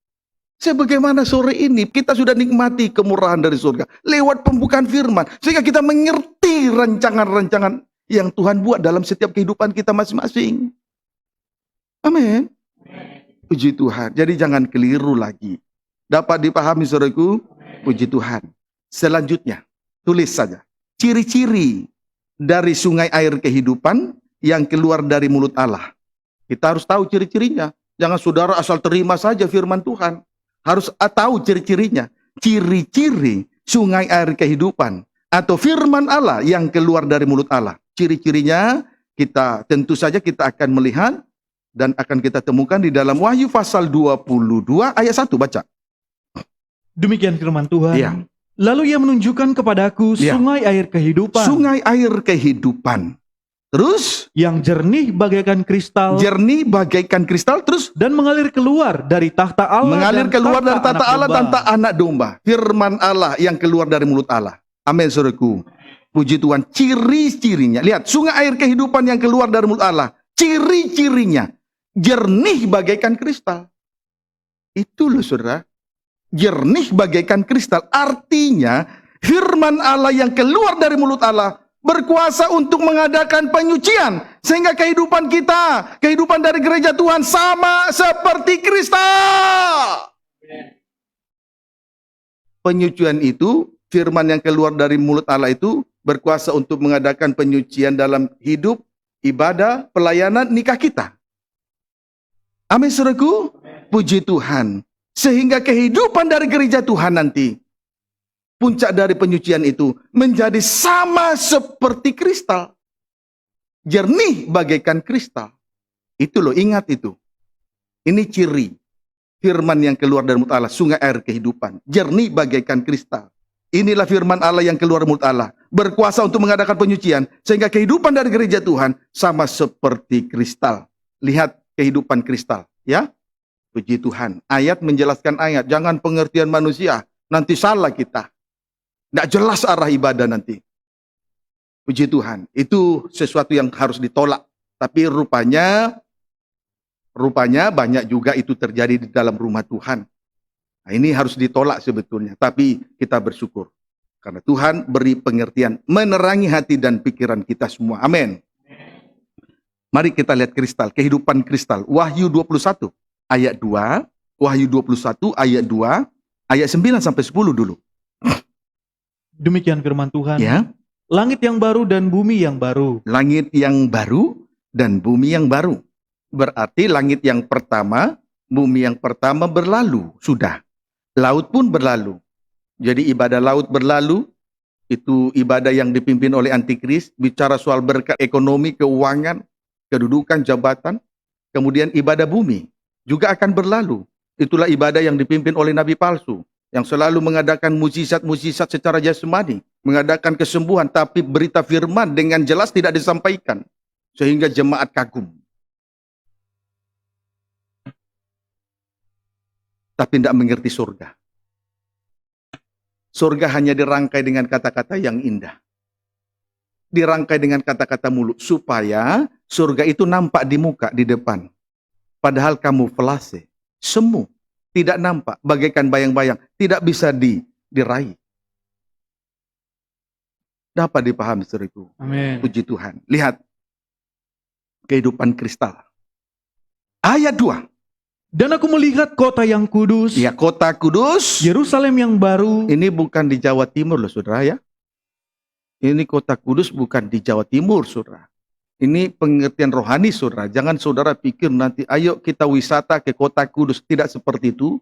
Sebagaimana sore ini kita sudah nikmati kemurahan dari surga lewat pembukaan firman, sehingga kita mengerti rancangan-rancangan yang Tuhan buat dalam setiap kehidupan kita masing-masing. Amin. Puji Tuhan. Jadi jangan keliru lagi. Dapat dipahami saudaraku? Puji Tuhan. Selanjutnya, tulis saja. Ciri-ciri dari sungai air kehidupan yang keluar dari mulut Allah. Kita harus tahu ciri-cirinya. Jangan saudara asal terima saja firman Tuhan. Harus tahu ciri-cirinya. Ciri-ciri sungai air kehidupan atau firman Allah yang keluar dari mulut Allah. Ciri-cirinya kita tentu saja kita akan melihat dan akan kita temukan di dalam Wahyu pasal 22 ayat 1, baca. Demikian firman Tuhan. Iya. Lalu ia menunjukkan kepadaku Iya. sungai air kehidupan. Sungai air kehidupan. Terus yang jernih bagaikan kristal. Jernih bagaikan kristal. Terus dan mengalir keluar dari tahta Allah. Mengalir keluar dari tahta Allah dan tahta anak domba. Firman Allah yang keluar dari mulut Allah. Amin saudaraku. Puji Tuhan. Ciri-cirinya. Lihat, sungai air kehidupan yang keluar dari mulut Allah. Ciri-cirinya. Jernih bagaikan kristal. Itu loh saudara. Jernih bagaikan kristal. Artinya firman Allah yang keluar dari mulut Allah berkuasa untuk mengadakan penyucian. Sehingga kehidupan kita, kehidupan dari gereja Tuhan sama seperti kristal. Penyucian itu, firman yang keluar dari mulut Allah itu berkuasa untuk mengadakan penyucian dalam hidup, ibadah, pelayanan, nikah kita. Amin saudaraku. Puji Tuhan. Sehingga kehidupan dari gereja Tuhan nanti, puncak dari penyucian itu menjadi sama seperti kristal. Jernih bagaikan kristal. Itu loh, ingat itu. Ini ciri firman yang keluar dari mulut Allah, sungai air kehidupan. Jernih bagaikan kristal. Inilah firman Allah yang keluar dari mulut Allah. Berkuasa untuk mengadakan penyucian. Sehingga kehidupan dari gereja Tuhan sama seperti kristal. Lihat kehidupan kristal. Ya, puji Tuhan. Ayat menjelaskan ayat. Jangan pengertian manusia. Nanti salah kita. Tidak jelas arah ibadah nanti. Puji Tuhan. Itu sesuatu yang harus ditolak. Tapi rupanya banyak juga itu terjadi di dalam rumah Tuhan. Nah, ini harus ditolak sebetulnya. Tapi kita bersyukur. Karena Tuhan beri pengertian. Menerangi hati dan pikiran kita semua. Amin. Mari kita lihat kristal. Kehidupan kristal. Wahyu 21 ayat 2. Wahyu 21 ayat 2. Ayat 9 sampai 10 dulu. Demikian firman Tuhan. Ya. Langit yang baru dan bumi yang baru. Langit yang baru dan bumi yang baru. Berarti langit yang pertama, bumi yang pertama berlalu. Sudah. Laut pun berlalu. Jadi ibadah laut berlalu. Itu ibadah yang dipimpin oleh antikris. Bicara soal berkat ekonomi, keuangan, kedudukan, jabatan. Kemudian ibadah bumi juga akan berlalu. Itulah ibadah yang dipimpin oleh nabi palsu. Yang selalu mengadakan mukjizat-mukjizat secara jasmani. Mengadakan kesembuhan, tapi berita firman dengan jelas tidak disampaikan. Sehingga jemaat kagum. Tapi tidak mengerti surga. Surga hanya dirangkai dengan kata-kata yang indah. dirangkai dengan kata-kata mulut supaya surga itu nampak di muka, di depan. Padahal kamuflase, semu, tidak nampak, bagaikan bayang-bayang, tidak bisa diraih. Dapat dipahami saudaraku. Amin. Puji Tuhan. Lihat kehidupan kristal. Ayat 2. Dan aku melihat kota yang kudus, Ya, kota kudus. Yerusalem yang baru, Ini bukan di Jawa Timur loh saudara ya. Ini kota kudus bukan di Jawa Timur saudara. Ini pengertian rohani saudara. Jangan saudara pikir nanti ayo kita wisata ke kota kudus. Tidak seperti itu.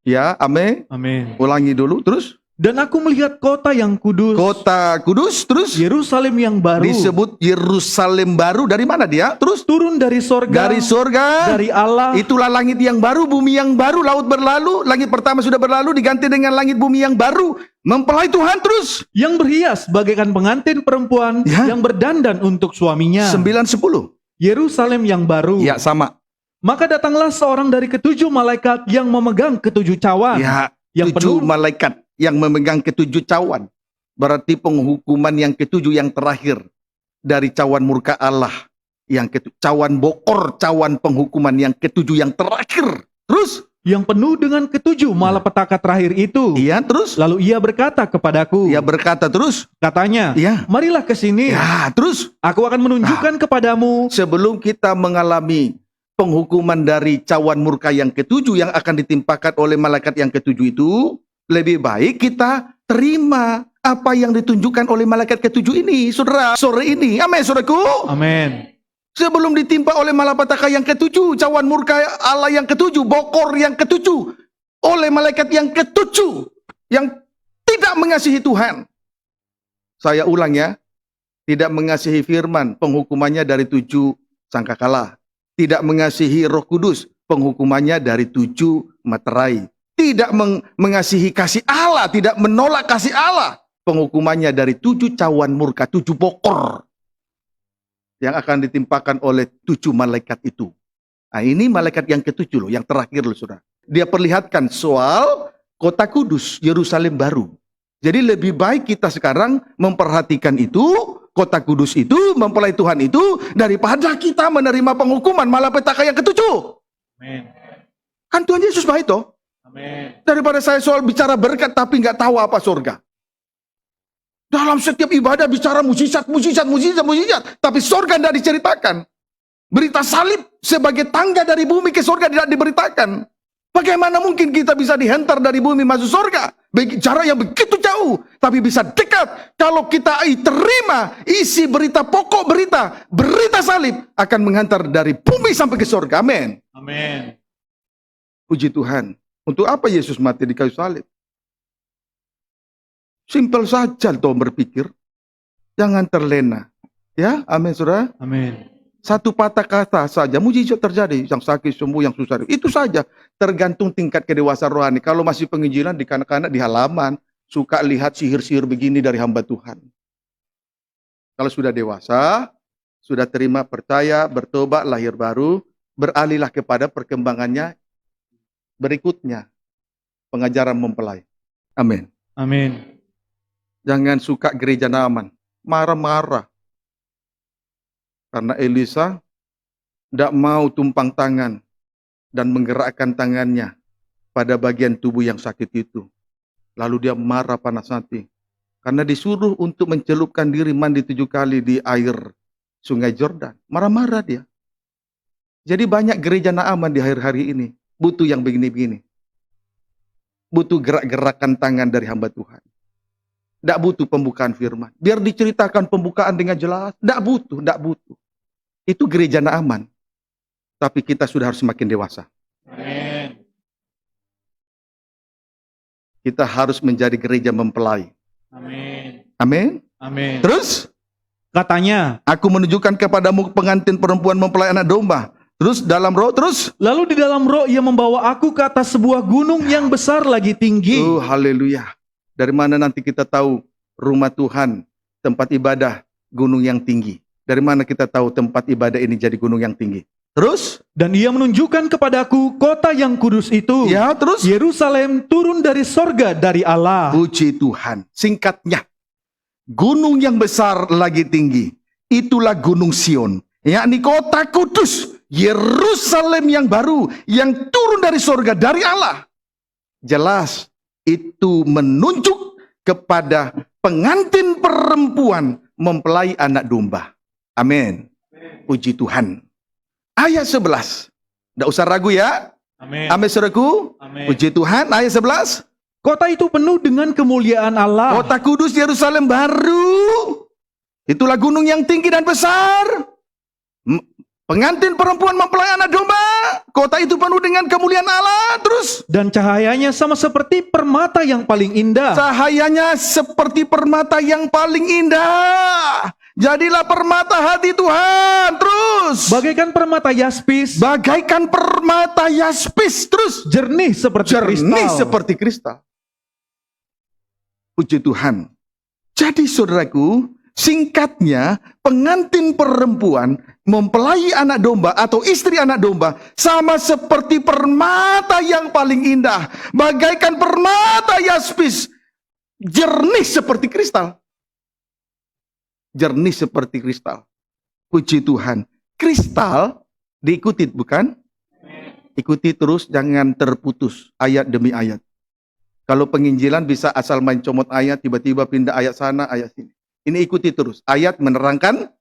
Ya, amin. amin. Ulangi dulu terus. Dan aku melihat kota yang kudus, Kota kudus terus. Yerusalem yang baru, Disebut Yerusalem baru. Dari mana dia? Terus turun dari sorga, dari surga. dari Allah, Itulah langit yang baru, bumi yang baru, laut berlalu, langit pertama sudah berlalu, diganti dengan langit bumi yang baru. Mempelai Tuhan terus. yang berhias bagaikan pengantin perempuan Ya. yang berdandan untuk suaminya. 9-10. Yerusalem yang baru. Ya, sama. Maka datanglah seorang dari ketujuh malaikat yang memegang ketujuh cawan. Ya, yang 7 penuh malaikat yang memegang ketujuh cawan. Berarti penghukuman yang ketujuh yang terakhir dari cawan murka Allah. Yang cawan bokor, cawan penghukuman yang ketujuh yang terakhir. Terus? yang penuh dengan ketujuh malapetaka terakhir itu. Iya, terus? Lalu ia berkata kepadaku, Ia berkata terus? katanya, Iya. marilah ke sini. Ya, terus? Aku akan menunjukkan kepadamu Sebelum kita mengalami penghukuman dari cawan murka yang ketujuh yang akan ditimpakan oleh malaikat yang ketujuh itu, lebih baik kita terima apa yang ditunjukkan oleh malaikat ketujuh ini, saudara, sore ini. Amin, saudaraku. Amin. Sebelum ditimpa oleh malapetaka yang ketujuh, cawan murka Allah yang ketujuh, bokor yang ketujuh, oleh malaikat yang ketujuh, yang tidak mengasihi Tuhan. Saya ulang ya, tidak mengasihi firman, penghukumannya dari 7 sangkakala. Tidak mengasihi Roh Kudus, penghukumannya dari 7 materai. Tidak mengasihi kasih Allah, tidak menolak kasih Allah, penghukumannya dari 7 cawan murka, 7 bokor yang akan ditimpakan oleh 7 malaikat itu. Nah, ini malaikat yang ketujuh loh, yang terakhir loh saudara. Dia perlihatkan soal kota kudus, Yerusalem baru. Jadi lebih baik kita sekarang memperhatikan itu, kota kudus itu, mempelai Tuhan itu, daripada kita menerima penghukuman malapetaka yang ketujuh. Amin. Kan Tuhan Yesus baik toh. Amin. Daripada saya soal bicara berkat tapi nggak tahu apa surga. Dalam setiap ibadah bicara mujizat, tapi surga tidak diceritakan. Berita salib sebagai tangga dari bumi ke surga tidak diberitakan. Bagaimana mungkin kita bisa dihentar dari bumi masuk surga? Jarak yang begitu jauh, tapi bisa dekat. Kalau kita terima isi berita, pokok berita salib akan menghantar dari bumi sampai ke surga. Amin. Amin. Puji Tuhan. Untuk apa Yesus mati di kayu salib? Simpel saja toh berpikir. Jangan terlena. Ya, amin saudara. Amin. Satu patah kata saja, mujizat terjadi. Yang sakit sembuh, yang susah. Itu saja. Tergantung tingkat kedewasaan rohani. Kalau masih penginjilan di kanak-kanak di halaman, suka lihat sihir-sihir begini dari hamba Tuhan. Kalau sudah dewasa, sudah terima, percaya, bertobat, lahir baru, beralihlah kepada perkembangannya berikutnya. Pengajaran mempelai. Amin. Amin. Jangan suka gereja Naaman. Marah-marah. Karena Elisa tidak mau tumpang tangan dan menggerakkan tangannya pada bagian tubuh yang sakit itu. Lalu dia marah panas hati. Karena disuruh untuk mencelupkan diri mandi 7 kali di air sungai Jordan. Marah-marah dia. Jadi banyak gereja Naaman di akhir hari ini. Butuh yang begini-begini. Butuh gerak-gerakan tangan dari hamba Tuhan. Tidak butuh pembukaan firman. Biar diceritakan pembukaan dengan jelas. Tidak butuh. Itu gereja Naaman. Tapi kita sudah harus semakin dewasa. Amin. Kita harus menjadi gereja mempelai. Amin. Amin. Amin. Terus, Katanya, aku menunjukkan kepadamu pengantin perempuan mempelai anak domba. Terus dalam roh, terus. lalu di dalam roh ia membawa aku ke atas sebuah gunung yang besar lagi tinggi. Oh, haleluya. Dari mana nanti kita tahu rumah Tuhan, tempat ibadah, gunung yang tinggi? Dari mana kita tahu tempat ibadah ini jadi gunung yang tinggi? Terus? Dan ia menunjukkan kepadaku kota yang kudus itu. Ya, terus? Yerusalem turun dari sorga dari Allah. Puji Tuhan. Singkatnya, gunung yang besar lagi tinggi. Itulah Gunung Sion, yakni kota kudus, Yerusalem yang baru, yang turun dari surga, dari Allah. Jelas itu menunjuk kepada pengantin perempuan mempelai anak domba. Amin. Puji Tuhan. Ayat 11. Tidak usah ragu ya. Amin. Amin, saudaraku. Amin. Puji Tuhan. Ayat 11. Kota itu penuh dengan kemuliaan Allah. Kota kudus Yerusalem baru. Itulah gunung yang tinggi dan besar. Pengantin perempuan mempelai anak domba. Kota itu penuh dengan kemuliaan Allah. Terus. Dan cahayanya sama seperti permata yang paling indah. Cahayanya seperti permata yang paling indah. Jadilah permata hati Tuhan. Terus. Bagaikan permata yaspis. Bagaikan permata yaspis. Terus. Jernih seperti Jernih kristal. seperti kristal. Puji Tuhan. Jadi saudaraku, singkatnya pengantin perempuan mempelai anak domba atau istri anak domba sama seperti permata yang paling indah. Bagaikan permata yaspis. Jernih seperti kristal. Jernih seperti kristal. Puji Tuhan. Kristal diikuti bukan? Ikuti terus, jangan terputus ayat demi ayat. Kalau penginjilan bisa asal main comot ayat, tiba-tiba pindah ayat sana, ayat sini. Ini ikuti terus. Ayat menerangkan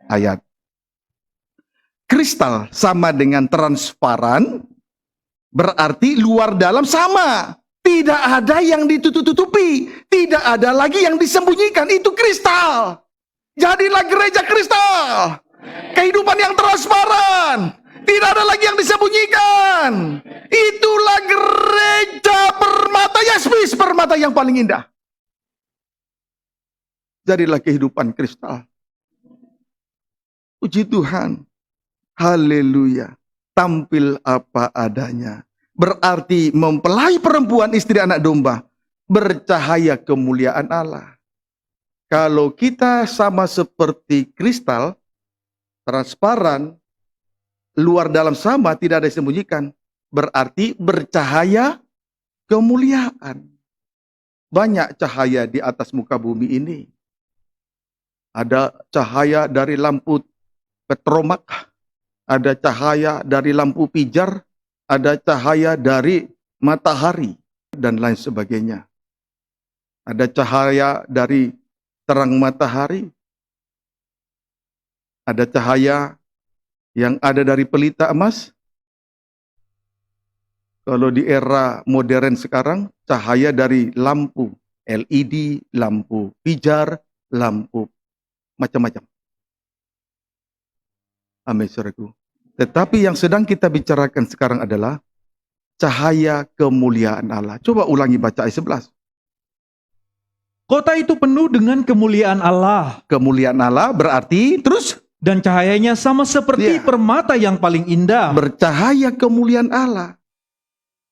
ayat. Kristal sama dengan transparan, berarti luar dalam sama. Tidak ada yang ditutup-tutupi. Tidak ada lagi yang disembunyikan. Itu kristal. Jadilah gereja kristal. Kehidupan yang transparan. Tidak ada lagi yang disembunyikan. Itulah gereja permata yaspis, permata yang paling indah. Jadilah kehidupan kristal. Puji Tuhan. Haleluya. Tampil apa adanya. Berarti mempelai perempuan istri anak domba. Bercahaya kemuliaan Allah. Kalau kita sama seperti kristal, transparan, luar dalam sama, tidak ada yang disembunyikan. Berarti bercahaya kemuliaan. Banyak cahaya di atas muka bumi ini. Ada cahaya dari lampu petromak. Ada cahaya dari lampu pijar. Ada cahaya dari matahari. Dan lain sebagainya. Ada cahaya dari terang matahari. Ada cahaya yang ada dari pelita emas. Kalau di era modern sekarang, cahaya dari lampu LED, lampu pijar, lampu macam-macam. Amin, saudaraku. Tetapi yang sedang kita bicarakan sekarang adalah cahaya kemuliaan Allah. Coba ulangi baca ayat 11. Kota itu penuh dengan kemuliaan Allah. Kemuliaan Allah berarti terus Dan cahayanya sama seperti Ya. permata yang paling indah. bercahaya kemuliaan Allah.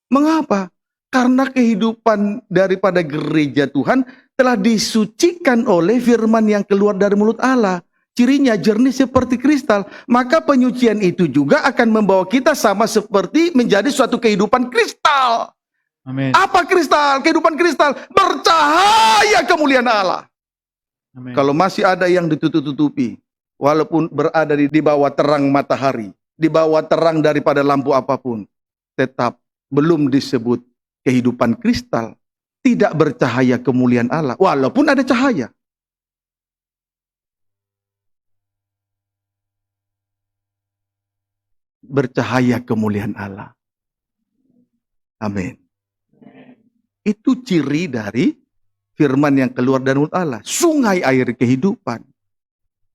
Mengapa? Karena kehidupan daripada gereja Tuhan telah disucikan oleh firman yang keluar dari mulut Allah. Cirinya jernih seperti kristal. Maka penyucian itu juga akan membawa kita sama seperti menjadi suatu kehidupan kristal. Amin. Apa kristal? Kehidupan kristal. Bercahaya kemuliaan Allah. Amin. Kalau masih ada yang ditutup-tutupi, walaupun berada di bawah terang matahari, di bawah terang daripada lampu apapun, tetap belum disebut kehidupan kristal. Tidak bercahaya kemuliaan Allah, walaupun ada cahaya. Bercahaya kemuliaan Allah. Amin. Itu ciri dari firman yang keluar dari mulut Allah. Sungai air kehidupan.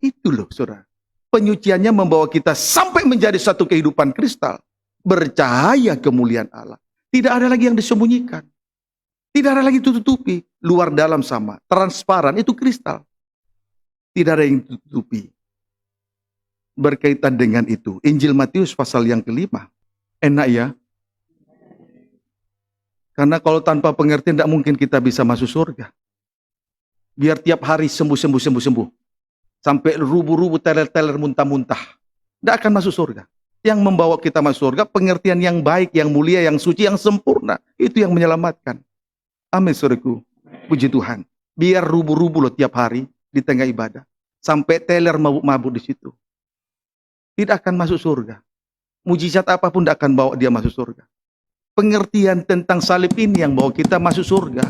Itu loh saudara. Penyuciannya membawa kita sampai menjadi satu kehidupan kristal. Bercahaya kemuliaan Allah. Tidak ada lagi yang disembunyikan. Tidak ada lagi tutupi. Luar dalam sama. Transparan itu kristal. Tidak ada yang ditutupi. Berkaitan dengan itu. Injil Matius pasal yang kelima. Enak ya. Karena kalau tanpa pengertian tidak mungkin kita bisa masuk surga. Biar tiap hari sembuh. Sampai rubuh-rubuh, teler-teler, muntah-muntah. Tidak akan masuk surga. Yang membawa kita masuk surga, pengertian yang baik, yang mulia, yang suci, yang sempurna. Itu yang menyelamatkan. Amin, saudaraku. Puji Tuhan. Biar rubuh-rubuh loh tiap hari di tengah ibadah. Sampai teler mabuk-mabuk di situ. Tidak akan masuk surga. Mujizat apapun tidak akan bawa dia masuk surga. Pengertian tentang salib ini yang bawa kita masuk surga.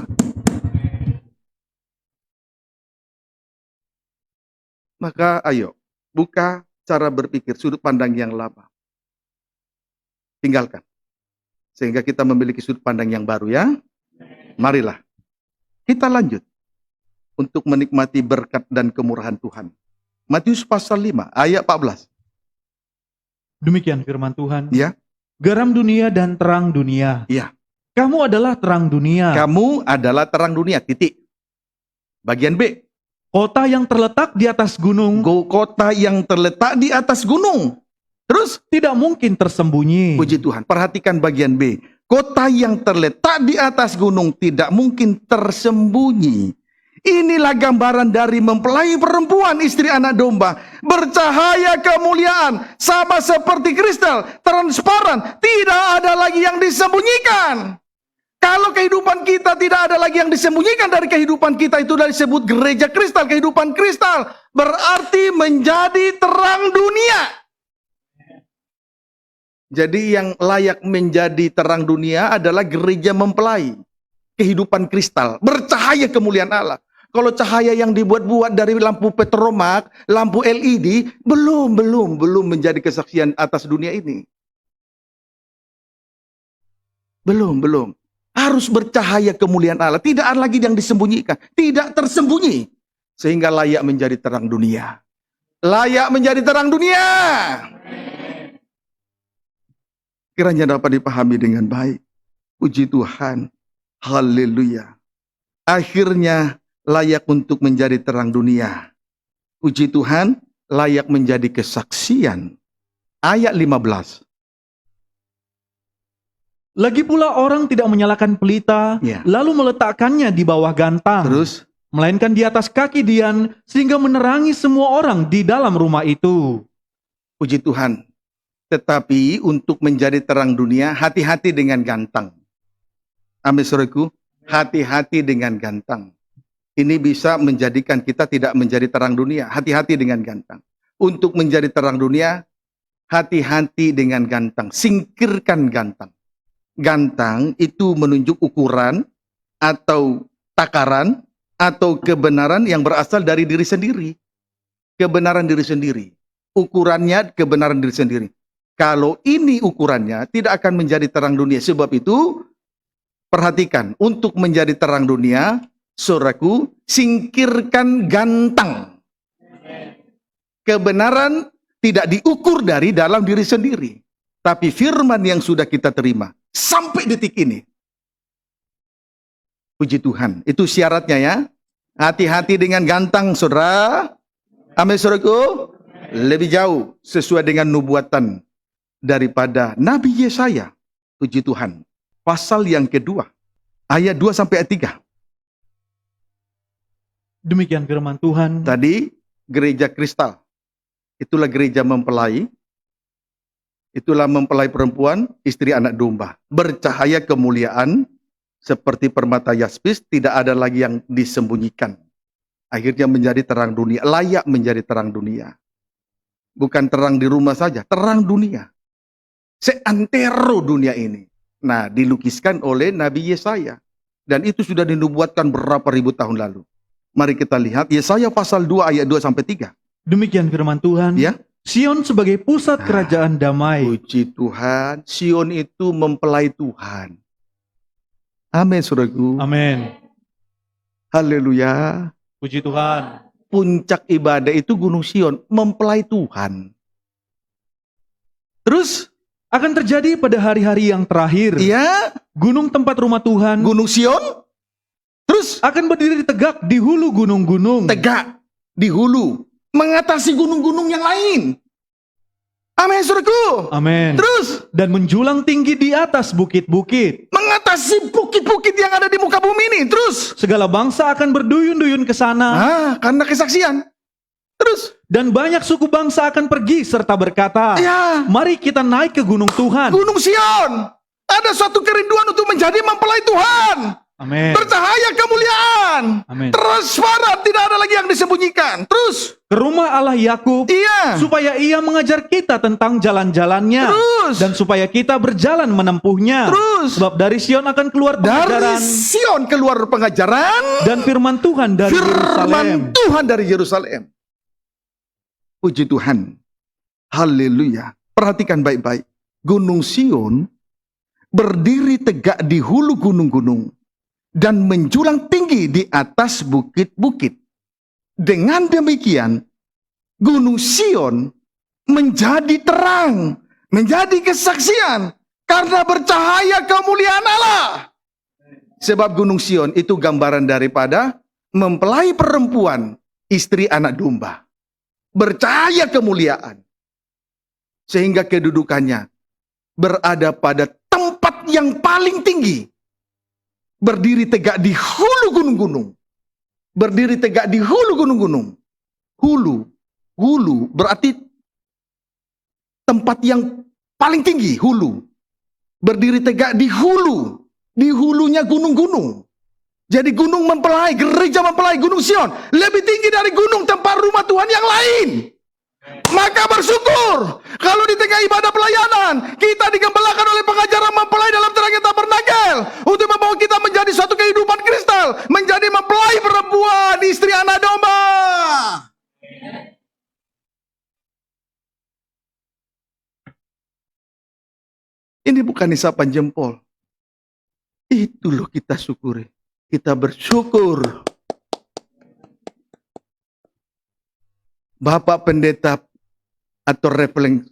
Maka ayo, buka cara berpikir sudut pandang yang lama. Tinggalkan. Sehingga kita memiliki sudut pandang yang baru ya. Marilah. Kita lanjut. Untuk menikmati berkat dan kemurahan Tuhan. Matius pasal 5 ayat 14. Demikian firman Tuhan. Ya. Garam dunia dan terang dunia. Ya. Kamu adalah terang dunia. Kamu adalah terang dunia. Titik. Bagian B. Kota yang terletak di atas gunung Kota yang terletak di atas gunung. Terus, tidak mungkin tersembunyi. puji Tuhan. Perhatikan bagian B. Kota yang terletak di atas gunung tidak mungkin tersembunyi. Inilah gambaran dari mempelai perempuan istri anak domba. Bercahaya kemuliaan. Sama seperti kristal. Transparan. Tidak ada lagi yang disembunyikan. Kalau kehidupan kita tidak ada lagi yang disembunyikan dari kehidupan kita. Itu dari disebut gereja kristal. Kehidupan kristal. Berarti menjadi terang dunia. Jadi yang layak menjadi terang dunia adalah gereja mempelai. Kehidupan kristal. Bercahaya kemuliaan Allah. Kalau cahaya yang dibuat-buat dari lampu petromak, lampu LED, belum menjadi kesaksian atas dunia ini. Belum. Harus bercahaya kemuliaan Allah. Tidak ada lagi yang disembunyikan. Tidak tersembunyi. Sehingga layak menjadi terang dunia. Layak menjadi terang dunia. Kiranya dapat dipahami dengan baik. Puji Tuhan. Haleluya. Akhirnya layak untuk menjadi terang dunia. Puji Tuhan, layak menjadi kesaksian. Ayat 15. Lagi pula orang tidak menyalakan pelita, Ya. lalu meletakkannya di bawah gantang. Terus, Melainkan di atas kaki Dian, sehingga menerangi semua orang di dalam rumah itu. puji Tuhan. Tetapi untuk menjadi terang dunia, hati-hati dengan gantang. Amin, saudaraku. Hati-hati dengan gantang. Ini bisa menjadikan kita tidak menjadi terang dunia. Hati-hati dengan gantang. Untuk menjadi terang dunia, hati-hati dengan gantang. Singkirkan gantang. Gantang itu menunjuk ukuran atau takaran atau kebenaran yang berasal dari diri sendiri. Kebenaran diri sendiri. Ukurannya kebenaran diri sendiri. Kalau ini ukurannya tidak akan menjadi terang dunia. Sebab itu perhatikan, untuk menjadi terang dunia, saudaraku, singkirkan gantang. Kebenaran tidak diukur dari dalam diri sendiri. Tapi firman yang sudah kita terima sampai detik ini. Puji Tuhan. Itu syaratnya ya. Hati-hati dengan gantang, saudara. Amin, saudaraku. Lebih jauh sesuai dengan nubuatan daripada Nabi Yesaya. Puji Tuhan. Pasal yang kedua. Ayat 2 sampai ayat 3. Demikian firman Tuhan. Tadi gereja kristal. Itulah gereja mempelai. Itulah mempelai perempuan, istri anak domba. Bercahaya kemuliaan seperti permata yaspis, tidak ada lagi yang disembunyikan. Akhirnya menjadi terang dunia, layak menjadi terang dunia. Bukan terang di rumah saja, terang dunia. Seantero dunia ini. Nah, dilukiskan oleh Nabi Yesaya. Dan itu sudah dinubuatkan berapa ribu tahun lalu. Mari kita lihat Yesaya pasal 2 ayat 2 sampai 3. Demikian firman Tuhan. Ya. Sion sebagai pusat kerajaan damai. Puji Tuhan, Sion itu mempelai Tuhan. Amin, saudaraku. Amin. Haleluya. Puji Tuhan. Puncak ibadah itu Gunung Sion, mempelai Tuhan. Terus, Akan terjadi pada hari-hari yang terakhir. ya, Gunung tempat rumah Tuhan Gunung Sion. Terus, akan berdiri tegak di hulu gunung-gunung. tegak di hulu, mengatasi gunung-gunung yang lain. Amin, saudaraku. Amin. Terus, Dan menjulang tinggi di atas bukit-bukit. mengatasi bukit-bukit yang ada di muka bumi ini. Terus, Segala bangsa akan berduyun-duyun ke sana. karena kesaksian. Terus, Dan banyak suku bangsa akan pergi serta berkata, ya, mari kita naik ke gunung Tuhan. Gunung Sion. Ada suatu kerinduan untuk menjadi mempelai Tuhan. Amin. Bercahaya kemuliaan. Amin. Transparan, tidak ada lagi yang disembunyikan. Terus, Ke rumah Allah Yakub, iya. supaya ia mengajar kita tentang jalan-jalannya, Terus, dan supaya kita berjalan menempuhnya. terus. Sebab dari Sion akan keluar Dari pengajaran Sion keluar pengajaran, dan firman Tuhan dari Yerusalem. firman Tuhan dari Yerusalem. Puji Tuhan. Haleluya. Perhatikan baik-baik. Gunung Sion berdiri tegak di hulu gunung-gunung dan menjulang tinggi di atas bukit-bukit. Dengan demikian, Gunung Sion menjadi terang, menjadi kesaksian karena bercahaya kemuliaan Allah. Sebab Gunung Sion itu gambaran daripada mempelai perempuan, istri anak domba. Bercahaya kemuliaan. Sehingga kedudukannya berada pada tempat yang paling tinggi. Berdiri tegak di hulu gunung-gunung. Berdiri tegak di hulu gunung-gunung. Hulu berarti tempat yang paling tinggi, hulu. Berdiri tegak di hulu. Di hulunya gunung-gunung. Jadi gunung mempelai, gereja mempelai, Gunung Sion lebih tinggi dari gunung tempat rumah Tuhan yang lain. Maka bersyukur kalau di tengah ibadah pelayanan kita digembalakan oleh pengajaran mempelai dalam terangnya tabernakel untuk membawa kita menjadi suatu kehidupan kristal, menjadi mempelai perempuan, istri anak domba. Ini bukan isapan jempol. Itu loh kita syukuri. Kita bersyukur. Bapak Pendeta atau Reverend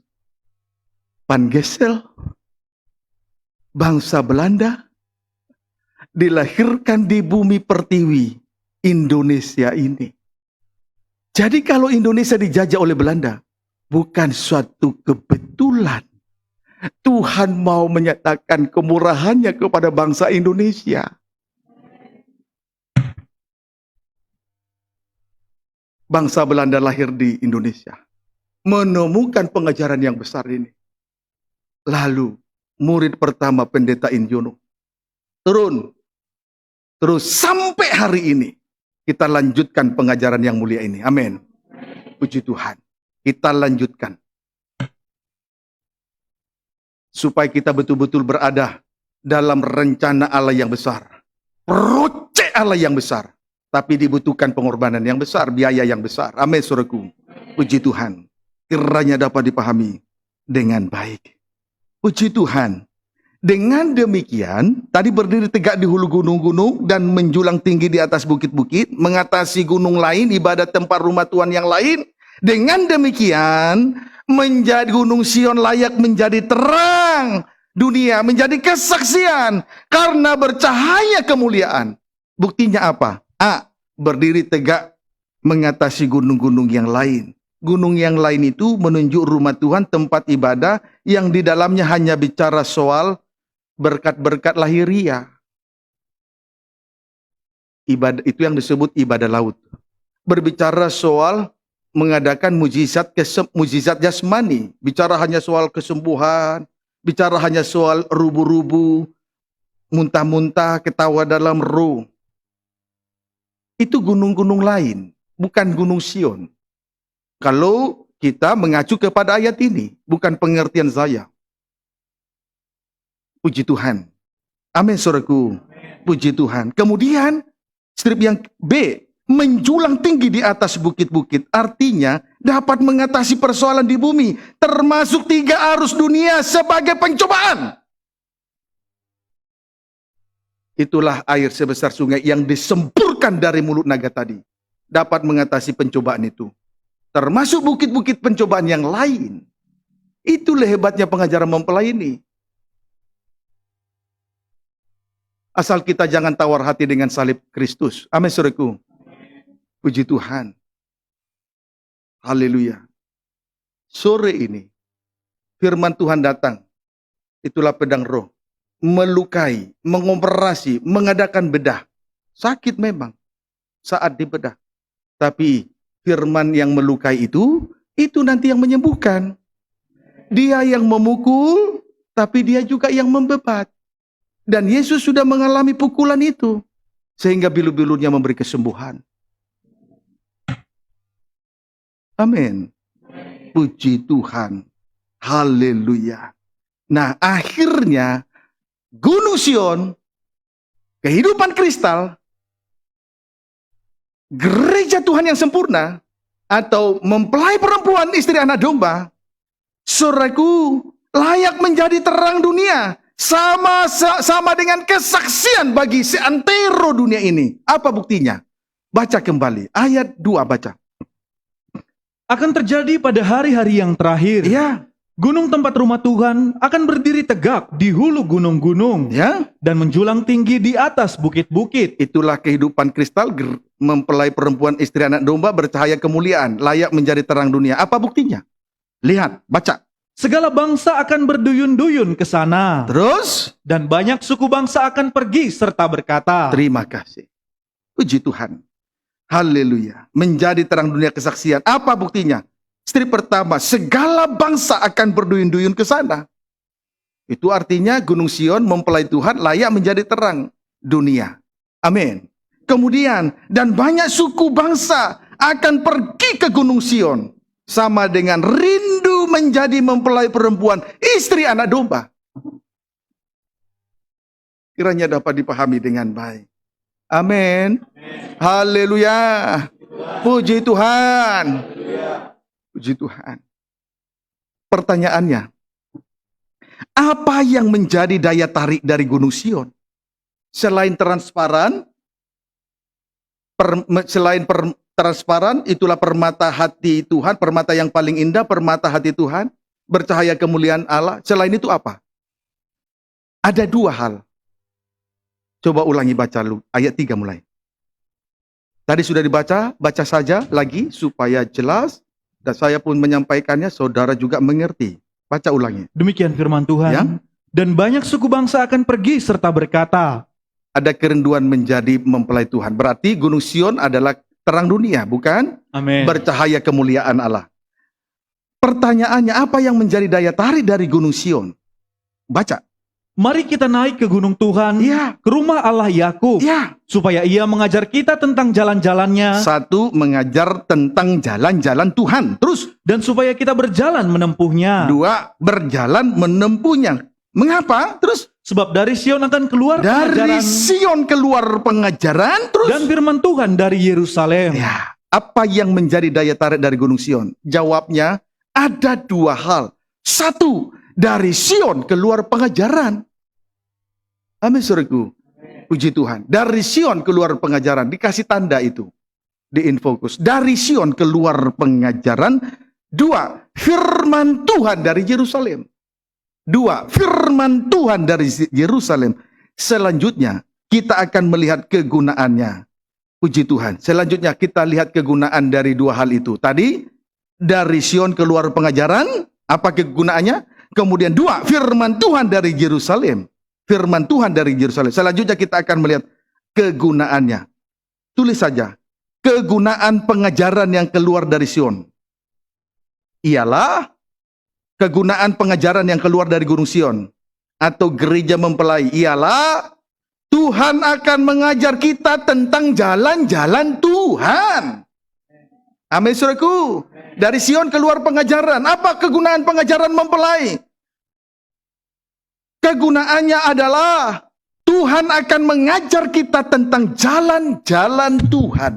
Van Gesel, bangsa Belanda, dilahirkan di bumi pertiwi Indonesia ini. Jadi kalau Indonesia dijajah oleh Belanda, bukan suatu kebetulan. Tuhan mau menyatakan kemurahannya kepada bangsa Indonesia. Bangsa Belanda lahir di Indonesia, menemukan pengajaran yang besar ini. Lalu murid pertama Pendeta Indiono turun. Terus sampai hari ini kita lanjutkan pengajaran yang mulia ini. Amin. Puji Tuhan. Kita lanjutkan. Supaya kita betul-betul berada dalam rencana Allah yang besar. Projek Allah yang besar. Tapi dibutuhkan pengorbanan yang besar, biaya yang besar. Amin, saudaraku. Puji Tuhan. Kiranya dapat dipahami dengan baik. Puji Tuhan. Dengan demikian, tadi berdiri tegak di hulu gunung-gunung dan menjulang tinggi di atas bukit-bukit, mengatasi gunung lain, ibadat tempat rumah Tuhan yang lain. Dengan demikian, menjadi Gunung Sion layak menjadi terang dunia, menjadi kesaksian karena bercahaya kemuliaan. Buktinya apa? A. Berdiri tegak mengatasi gunung-gunung yang lain. Gunung yang lain itu menunjuk rumah Tuhan, tempat ibadah yang di dalamnya hanya bicara soal berkat-berkat lahiriah. Ibadah itu yang disebut ibadah laut. Berbicara soal mengadakan mujizat jasmani, bicara hanya soal kesembuhan, bicara hanya soal rubu-rubu, muntah-muntah, ketawa dalam roh. Itu gunung-gunung lain, bukan Gunung Sion. Kalau kita mengacu kepada ayat ini, bukan pengertian saya. Puji Tuhan. Amin, saudaraku. Puji Tuhan. Kemudian, strip yang B, menjulang tinggi di atas bukit-bukit. Artinya, dapat mengatasi persoalan di bumi, termasuk 3 arus dunia sebagai pencobaan. Itulah air sebesar sungai yang disemburkan dari mulut naga tadi. Dapat mengatasi pencobaan itu. Termasuk bukit-bukit pencobaan yang lain. Itulah hebatnya pengajaran mempelai ini. Asal kita jangan tawar hati dengan salib Kristus. Amin, saudaraku. Puji Tuhan. Haleluya. Sore ini, firman Tuhan datang. Itulah pedang roh. Melukai, mengoperasi, mengadakan bedah. Sakit memang saat dibedah. Tapi firman yang melukai itu nanti yang menyembuhkan. Dia yang memukul, tapi dia juga yang membebat. Dan Yesus sudah mengalami pukulan itu. Sehingga bilu-bilunya memberi kesembuhan. Amin. Puji Tuhan. Haleluya. Nah, akhirnya Gunung Sion, kehidupan kristal, gereja Tuhan yang sempurna, atau mempelai perempuan istri anak domba, saudaraku, layak menjadi terang dunia. Sama dengan kesaksian bagi seantero dunia ini. Apa buktinya? Baca kembali. Ayat 2 baca. Akan terjadi pada hari-hari yang terakhir. Ya, Gunung tempat rumah Tuhan akan berdiri tegak di hulu gunung-gunung. ya. Dan menjulang tinggi di atas bukit-bukit. Itulah kehidupan kristal, mempelai perempuan istri anak domba bercahaya kemuliaan, layak menjadi terang dunia. Apa buktinya? Lihat, baca. Segala bangsa akan berduyun-duyun ke sana. Terus, Dan banyak suku bangsa akan pergi serta berkata, terima kasih. Puji Tuhan. Haleluya. Menjadi terang dunia kesaksian. Apa buktinya? Istri pertama, segala bangsa akan berduyun-duyun ke sana. Itu artinya Gunung Sion mempelai Tuhan layak menjadi terang dunia. Amin. Kemudian, dan banyak suku bangsa akan pergi ke Gunung Sion. Sama dengan rindu menjadi mempelai perempuan istri anak domba. Kiranya dapat dipahami dengan baik. Amin. Haleluya. Puji Tuhan. Puji Tuhan. Pertanyaannya, apa yang menjadi daya tarik dari Gunung Sion? Selain transparan, transparan, itulah permata hati Tuhan, permata yang paling indah, permata hati Tuhan, bercahaya kemuliaan Allah. Selain itu apa? Ada 2 hal. Coba ulangi baca lu, ayat 3 mulai. Tadi sudah dibaca, baca saja lagi supaya jelas. Dan saya pun menyampaikannya, saudara juga mengerti. Baca ulangi. demikian firman Tuhan. Ya. Dan banyak suku bangsa akan pergi serta berkata, Ada kerinduan menjadi mempelai Tuhan. Berarti Gunung Sion adalah terang dunia, bukan? amin. Bercahaya kemuliaan Allah. Pertanyaannya, apa yang menjadi daya tarik dari Gunung Sion? Baca. Mari kita naik ke gunung Tuhan, Ya, ke rumah Allah Yakub, ya. supaya ia mengajar kita tentang jalan-jalannya, 1, mengajar tentang jalan-jalan Tuhan. Terus, dan supaya kita berjalan menempuhnya. 2, berjalan menempuhnya. Mengapa? Terus, Sebab dari Sion akan keluar dari pengajaran Sion keluar pengajaran. Terus, dan firman Tuhan dari Yerusalem. ya, apa yang menjadi daya tarik dari Gunung Sion? Jawabnya, ada 2 hal. 1, dari Sion keluar pengajaran. Amin, saudaraku. Puji Tuhan. Dari Sion keluar pengajaran. Dikasih tanda itu. Di infokus. Dari Sion keluar pengajaran. 2, firman Tuhan dari Yerusalem. 2, firman Tuhan dari Yerusalem. Selanjutnya, kita akan melihat kegunaannya. Puji Tuhan. Selanjutnya, kita lihat kegunaan dari 2 hal itu. Tadi, dari Sion keluar pengajaran. Apa kegunaannya? Kemudian 2, firman Tuhan dari Yerusalem. Firman Tuhan dari Yerusalem. Selanjutnya kita akan melihat kegunaannya. Tulis saja. Kegunaan pengajaran yang keluar dari Sion. Ialah kegunaan pengajaran yang keluar dari Gunung Sion. Atau gereja mempelai. Ialah Tuhan akan mengajar kita tentang jalan-jalan Tuhan. Amin, saudaraku. Dari Sion keluar pengajaran. Apa kegunaan pengajaran mempelai? Kegunaannya adalah Tuhan akan mengajar kita tentang jalan-jalan Tuhan.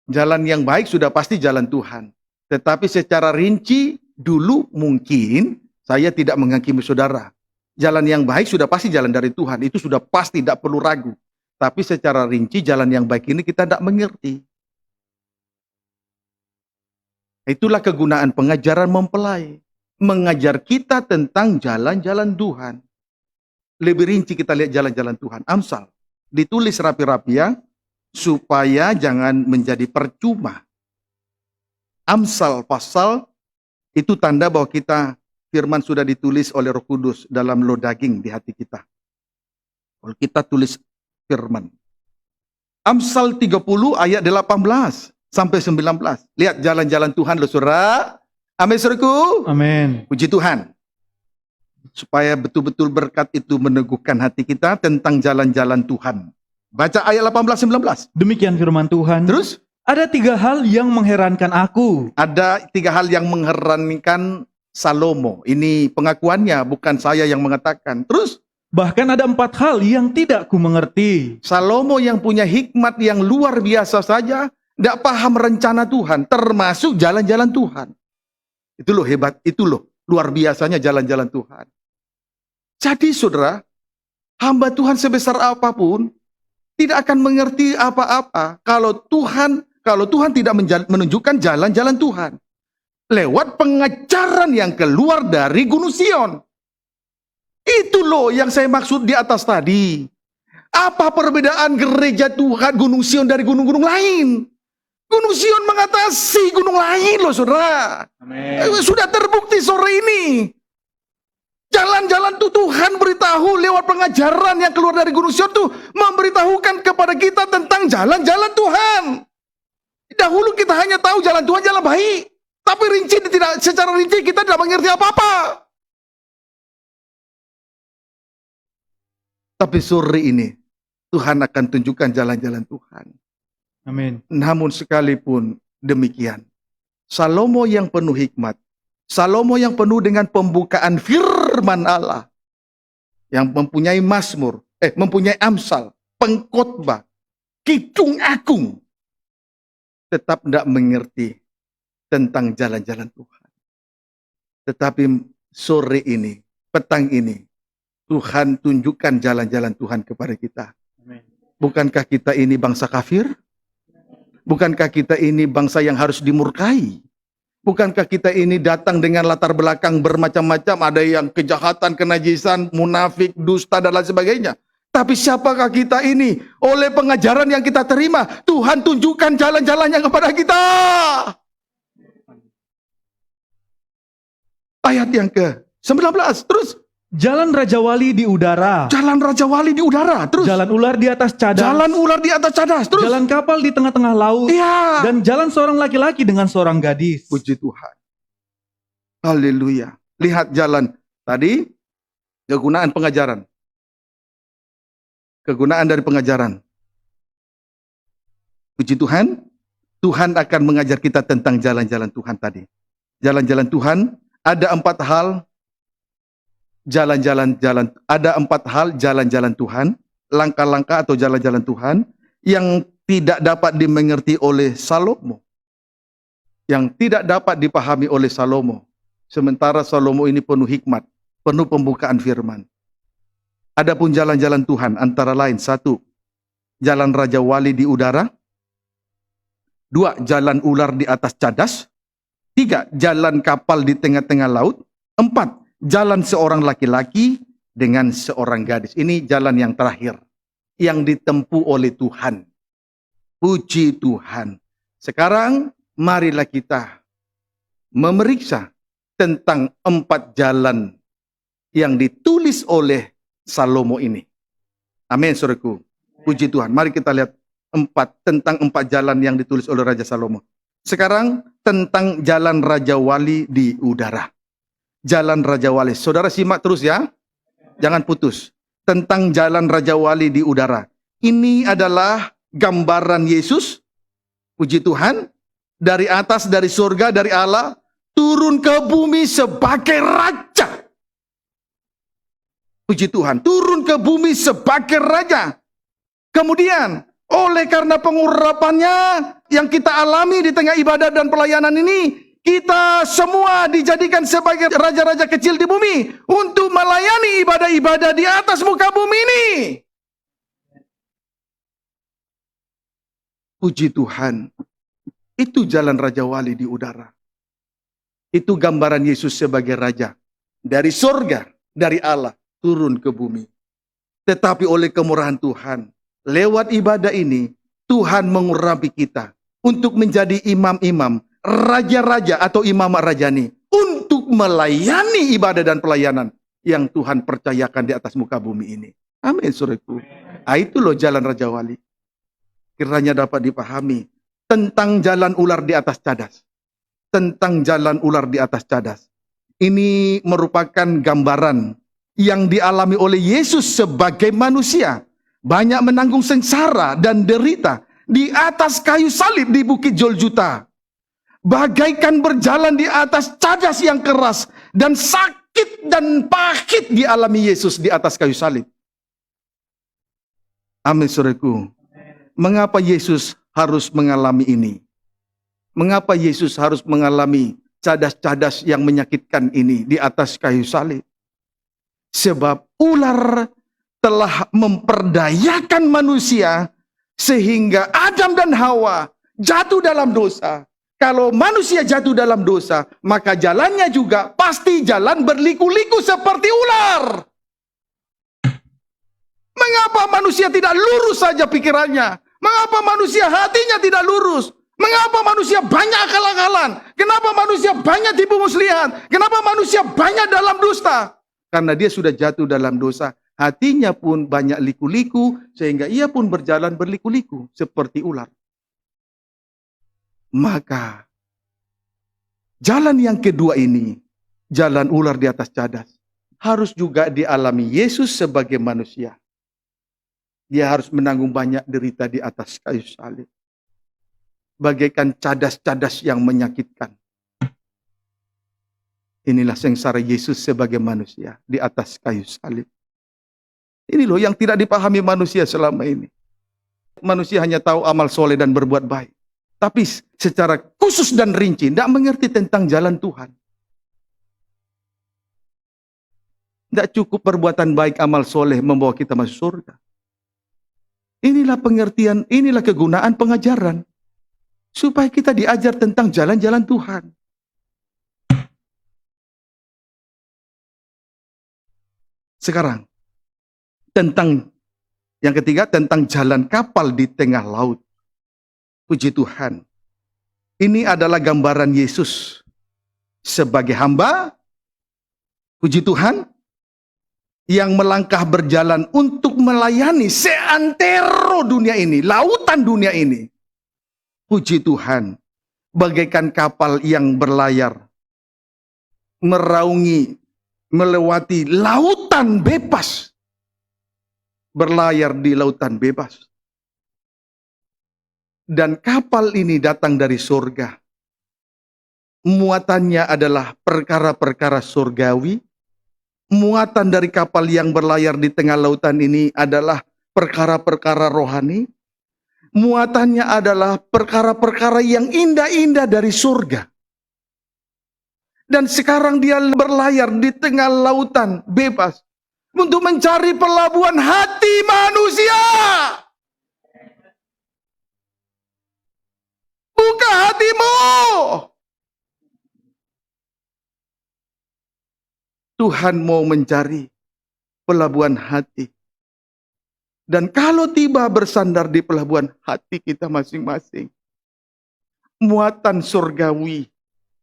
Jalan yang baik sudah pasti jalan Tuhan. Tetapi secara rinci dulu mungkin saya tidak menghakimi saudara. Jalan yang baik sudah pasti jalan dari Tuhan. Itu sudah pasti, tidak perlu ragu. Tapi secara rinci jalan yang baik ini kita tidak mengerti. Itulah kegunaan pengajaran mempelai. Mengajar kita tentang jalan-jalan Tuhan. Lebih rinci kita lihat jalan-jalan Tuhan. Amsal. Ditulis rapi-rapi ya. Supaya jangan menjadi percuma. Amsal pasal itu tanda bahwa kita firman sudah ditulis oleh Roh Kudus dalam lo daging di hati kita. Kalau kita tulis firman. Amsal 30 ayat 18 sampai 19. Lihat jalan-jalan Tuhan loh saudara. Amin, saudaraku. Amin. Puji Tuhan. supaya betul-betul berkat itu meneguhkan hati kita tentang jalan-jalan Tuhan. Baca ayat 18-19. Demikian firman Tuhan. Terus Ada 3 hal yang mengherankan aku. ada 3 hal yang mengherankan Salomo. Ini pengakuannya, bukan saya yang mengatakan. Terus Bahkan ada 4 hal yang tidak ku mengerti. Salomo yang punya hikmat yang luar biasa saja, tidak paham rencana Tuhan, termasuk jalan-jalan Tuhan. Itu loh hebat, itu loh luar biasanya jalan-jalan Tuhan. Jadi saudara, hamba Tuhan sebesar apapun tidak akan mengerti apa-apa kalau Tuhan tidak menunjukkan jalan-jalan Tuhan lewat pengajaran yang keluar dari Gunung Sion. Itu loh yang saya maksud di atas tadi. Apa perbedaan gereja Tuhan Gunung Sion dari gunung-gunung lain? Gunung Sion mengatasi gunung lain loh saudara. Sudah terbukti sore ini. Jalan-jalan tuh Tuhan beritahu lewat pengajaran yang keluar dari Gunung Sion tuh memberitahukan kepada kita tentang jalan-jalan Tuhan. Dahulu kita hanya tahu jalan Tuhan jalan baik, tapi secara rinci kita tidak mengerti apa-apa. Tapi sore ini Tuhan akan tunjukkan jalan-jalan Tuhan. Amin. Namun sekalipun demikian, Salomo yang penuh hikmat, Salomo yang penuh dengan pembukaan firman Allah, yang mempunyai Mazmur, mempunyai Amsal, pengkhotbah, kidung agung, tetap tidak mengerti tentang jalan-jalan Tuhan. Tetapi sore ini, petang ini, Tuhan tunjukkan jalan-jalan Tuhan kepada kita. Amin. Bukankah kita ini bangsa kafir? Bukankah kita ini bangsa yang harus dimurkai? Bukankah kita ini datang dengan latar belakang bermacam-macam, ada yang kejahatan, kenajisan, munafik, dusta, dan lain sebagainya. Tapi siapakah kita ini? Oleh pengajaran yang kita terima, Tuhan tunjukkan jalan-jalannya kepada kita. Ayat yang ke-19, terus. Jalan Raja Wali di udara. Jalan Raja Wali di udara, terus. Jalan ular di atas cadas. Jalan ular di atas cadas, terus. Jalan kapal di tengah-tengah laut. Iya. Dan jalan seorang laki-laki dengan seorang gadis. Puji Tuhan. Haleluya. Lihat jalan tadi, kegunaan pengajaran. Kegunaan dari pengajaran. Puji Tuhan, Tuhan akan mengajar kita tentang jalan-jalan Tuhan tadi. Jalan-jalan Tuhan, ada 4 hal. Ada 4 hal jalan-jalan Tuhan, langkah-langkah atau jalan-jalan Tuhan yang tidak dapat dimengerti oleh Salomo, yang tidak dapat dipahami oleh Salomo. Sementara Salomo ini penuh hikmat, penuh pembukaan firman. Adapun jalan-jalan Tuhan antara lain: 1, jalan Raja Wali di udara; 2, jalan ular di atas cadas; 3, jalan kapal di tengah-tengah laut; 4, jalan seorang laki-laki dengan seorang gadis. Ini jalan yang terakhir yang ditempuh oleh Tuhan. Puji Tuhan. Sekarang marilah kita memeriksa tentang 4 jalan yang ditulis oleh Salomo ini. Amin, saudaraku. Puji Tuhan. Mari kita lihat tentang 4 jalan yang ditulis oleh Raja Salomo. Sekarang tentang jalan Raja Wali di udara. Jalan Raja Wali. Saudara simak terus ya. Jangan putus. Tentang jalan Raja Wali di udara. Ini adalah gambaran Yesus. Puji Tuhan. Dari atas, dari surga, dari Allah. Turun ke bumi sebagai Raja. Puji Tuhan. Turun ke bumi sebagai Raja. Kemudian, oleh karena pengurapannya yang kita alami di tengah ibadah dan pelayanan ini, kita semua dijadikan sebagai raja-raja kecil di bumi untuk melayani ibadah-ibadah di atas muka bumi ini. Puji Tuhan. Itu jalan Raja Wali di udara. Itu gambaran Yesus sebagai Raja. Dari surga, dari Allah, turun ke bumi. Tetapi oleh kemurahan Tuhan, lewat ibadah ini, Tuhan mengurapi kita untuk menjadi imam-imam, raja-raja atau imam rajani, untuk melayani ibadah dan pelayanan yang Tuhan percayakan di atas muka bumi ini. Amin, saudaraku. Itu loh jalan Raja Wali. Kiranya dapat dipahami tentang jalan ular di atas cadas. Tentang jalan ular di atas cadas. Ini merupakan gambaran yang dialami oleh Yesus sebagai manusia. Banyak menanggung sengsara dan derita di atas kayu salib di Bukit Golgota. Bagaikan berjalan di atas cadas yang keras dan sakit dan pahit dialami Yesus di atas kayu salib. Amin, saudaraku. Mengapa Yesus harus mengalami ini? Mengapa Yesus harus mengalami cadas-cadas yang menyakitkan ini di atas kayu salib? Sebab ular telah memperdayakan manusia sehingga Adam dan Hawa jatuh dalam dosa. Kalau manusia jatuh dalam dosa, maka jalannya juga pasti jalan berliku-liku seperti ular. Mengapa manusia tidak lurus saja pikirannya? Mengapa manusia hatinya tidak lurus? Mengapa manusia banyak akal-akalan? Kenapa manusia banyak tipu muslihat? Kenapa manusia banyak dalam dusta? Karena dia sudah jatuh dalam dosa. Hatinya pun banyak liku-liku, sehingga ia pun berjalan berliku-liku seperti ular. Maka jalan yang kedua ini, jalan ular di atas cadas, harus juga dialami Yesus sebagai manusia. Dia harus menanggung banyak derita di atas kayu salib. Bagaikan cadas-cadas yang menyakitkan. Inilah sengsara Yesus sebagai manusia di atas kayu salib. Ini loh yang tidak dipahami manusia selama ini. Manusia hanya tahu amal soleh dan berbuat baik. Tapi secara khusus dan rinci, tidak mengerti tentang jalan Tuhan. Tidak cukup perbuatan baik amal soleh membawa kita masuk surga. Inilah pengertian, inilah kegunaan pengajaran. Supaya kita diajar tentang jalan-jalan Tuhan. Sekarang, tentang yang ketiga, tentang jalan kapal di tengah laut. Puji Tuhan. Ini adalah gambaran Yesus sebagai hamba. Puji Tuhan. Yang melangkah berjalan untuk melayani seantero dunia ini. Lautan dunia ini. Puji Tuhan. Bagaikan kapal yang berlayar. Meraungi. Melewati lautan bebas. Berlayar di lautan bebas. Dan kapal ini datang dari surga. Muatannya adalah perkara-perkara surgawi. Muatan dari kapal yang berlayar di tengah lautan ini adalah perkara-perkara rohani. Muatannya adalah perkara-perkara yang indah-indah dari surga. Dan sekarang dia berlayar di tengah lautan bebas. Untuk mencari pelabuhan hati manusia. Buka hatimu. Tuhan mau mencari pelabuhan hati. Dan kalau tiba bersandar di pelabuhan hati kita masing-masing, muatan surgawi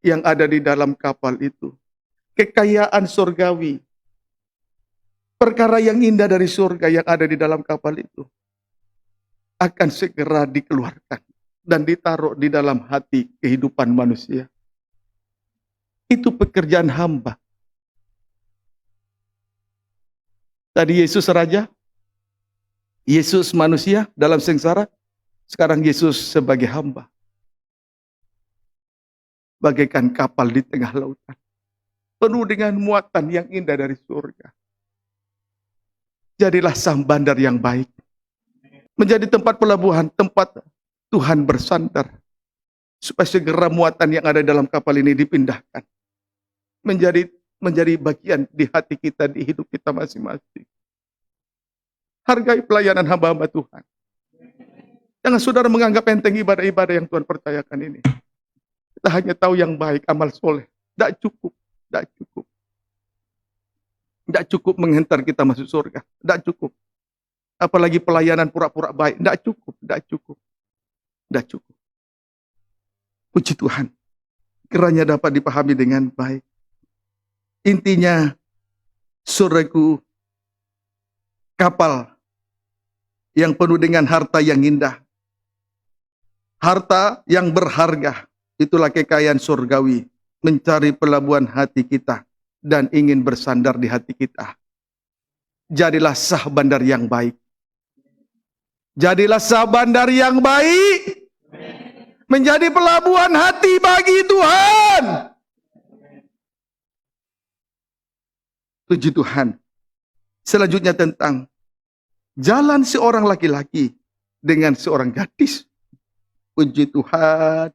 yang ada di dalam kapal itu, kekayaan surgawi, perkara yang indah dari surga yang ada di dalam kapal itu, akan segera dikeluarkan. Dan ditaruh di dalam hati kehidupan manusia. Itu pekerjaan hamba. Tadi Yesus raja, Yesus manusia dalam sengsara, sekarang Yesus sebagai hamba. Bagaikan kapal di tengah lautan. Penuh dengan muatan yang indah dari surga. Jadilah sang bandar yang baik. Menjadi tempat pelabuhan, tempat Tuhan bersandar. Supaya segera muatan yang ada dalam kapal ini dipindahkan. Menjadi bagian di hati kita, di hidup kita masing-masing. Hargai pelayanan hamba-hamba Tuhan. Jangan saudara menganggap enteng ibadah-ibadah yang Tuhan percayakan ini. Kita hanya tahu yang baik, amal soleh. Tidak cukup. Tidak cukup. Tidak cukup menghantar kita masuk surga. Tidak cukup. Apalagi pelayanan pura-pura baik. Tidak cukup. Tidak cukup. Tidak cukup. Puji Tuhan. Kiranya dapat dipahami dengan baik. Intinya, saudaraku, kapal yang penuh dengan harta yang indah. Harta yang berharga. Itulah kekayaan surgawi. Mencari pelabuhan hati kita. Dan ingin bersandar di hati kita. jadilah sah bandar yang baik. Jadilah sah bandar yang baik. Menjadi pelabuhan hati bagi Tuhan. Puji Tuhan. Selanjutnya tentang jalan seorang laki-laki dengan seorang gadis. Puji Tuhan.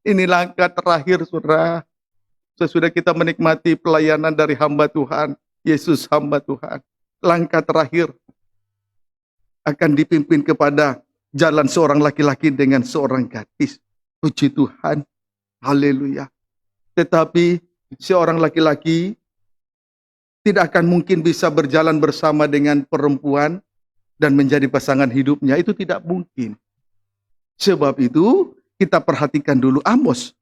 Ini langkah terakhir, saudara. Sesudah kita menikmati pelayanan dari hamba Tuhan, Yesus hamba Tuhan. Langkah terakhir akan dipimpin kepada jalan seorang laki-laki dengan seorang gadis. Puji Tuhan. Haleluya. Tetapi seorang laki-laki tidak akan mungkin bisa berjalan bersama dengan perempuan dan menjadi pasangan hidupnya. Itu tidak mungkin. Sebab itu kita perhatikan dulu Amos.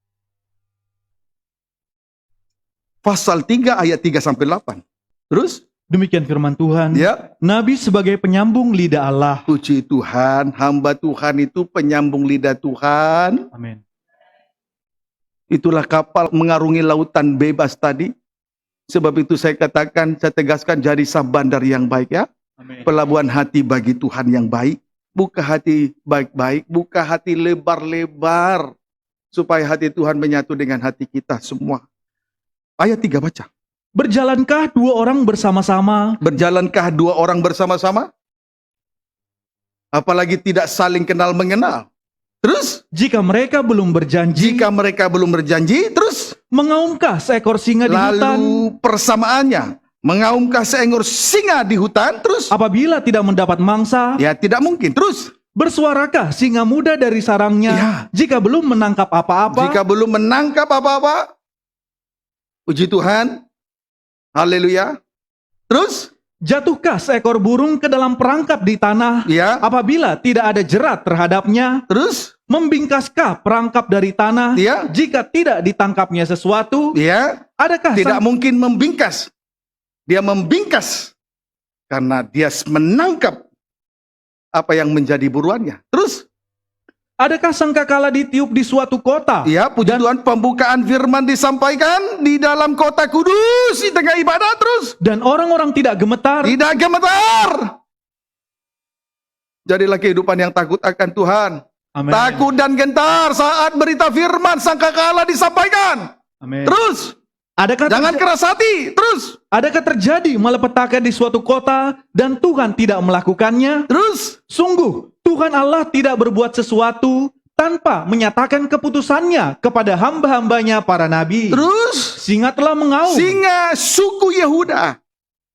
Pasal 3 ayat 3 sampai 8. Terus? Demikian firman Tuhan. Ya. Nabi sebagai penyambung lidah Allah. Puji Tuhan, hamba Tuhan itu penyambung lidah Tuhan. Amin. Itulah kapal mengarungi lautan bebas tadi. Sebab itu saya katakan, saya tegaskan jadi sah bandar yang baik ya. Amin. Pelabuhan hati bagi Tuhan yang baik. Buka hati baik-baik, buka hati lebar-lebar. Supaya hati Tuhan menyatu dengan hati kita semua. Ayat 3 baca. Berjalankah dua orang bersama-sama? Berjalankah dua orang bersama-sama? Apalagi tidak saling kenal mengenal. Terus? Jika mereka belum berjanji, Jika mereka belum berjanji, terus? mengaumkah seekor singa di hutan? Lalu persamaannya. Mengaumkah seekor singa di hutan, terus? Apabila tidak mendapat mangsa, Ya tidak mungkin, terus? bersuarakah singa muda dari sarangnya? Ya. Jika belum menangkap apa-apa, Jika belum menangkap apa-apa, puji Tuhan, haleluya. Terus? jatuhkah seekor burung ke dalam perangkap di tanah? Ya, Apabila tidak ada jerat terhadapnya, terus? membingkaskah perangkap dari tanah? Ya, Jika tidak ditangkapnya sesuatu, ya, adakah tidak mungkin membingkas. Dia membingkas karena dia menangkap apa yang menjadi buruannya. Terus? adakah sangkakala ditiup di suatu kota? Ya, puji Tuhan, pembukaan firman disampaikan di dalam kota kudus di tengah ibadah, terus? Dan orang-orang tidak gemetar? Tidak gemetar. Jadilah kehidupan yang takut akan Tuhan. Amin. Takut dan gentar saat berita firman sangkakala disampaikan. Amin. Terus, Adakah jangan keras hati. Terus, adakah terjadi malapetaka di suatu kota dan Tuhan tidak melakukannya? terus. Sungguh, Tuhan Allah tidak berbuat sesuatu tanpa menyatakan keputusannya kepada hamba-hambanya para nabi. Terus, Singa telah mengaum. singa suku Yehuda,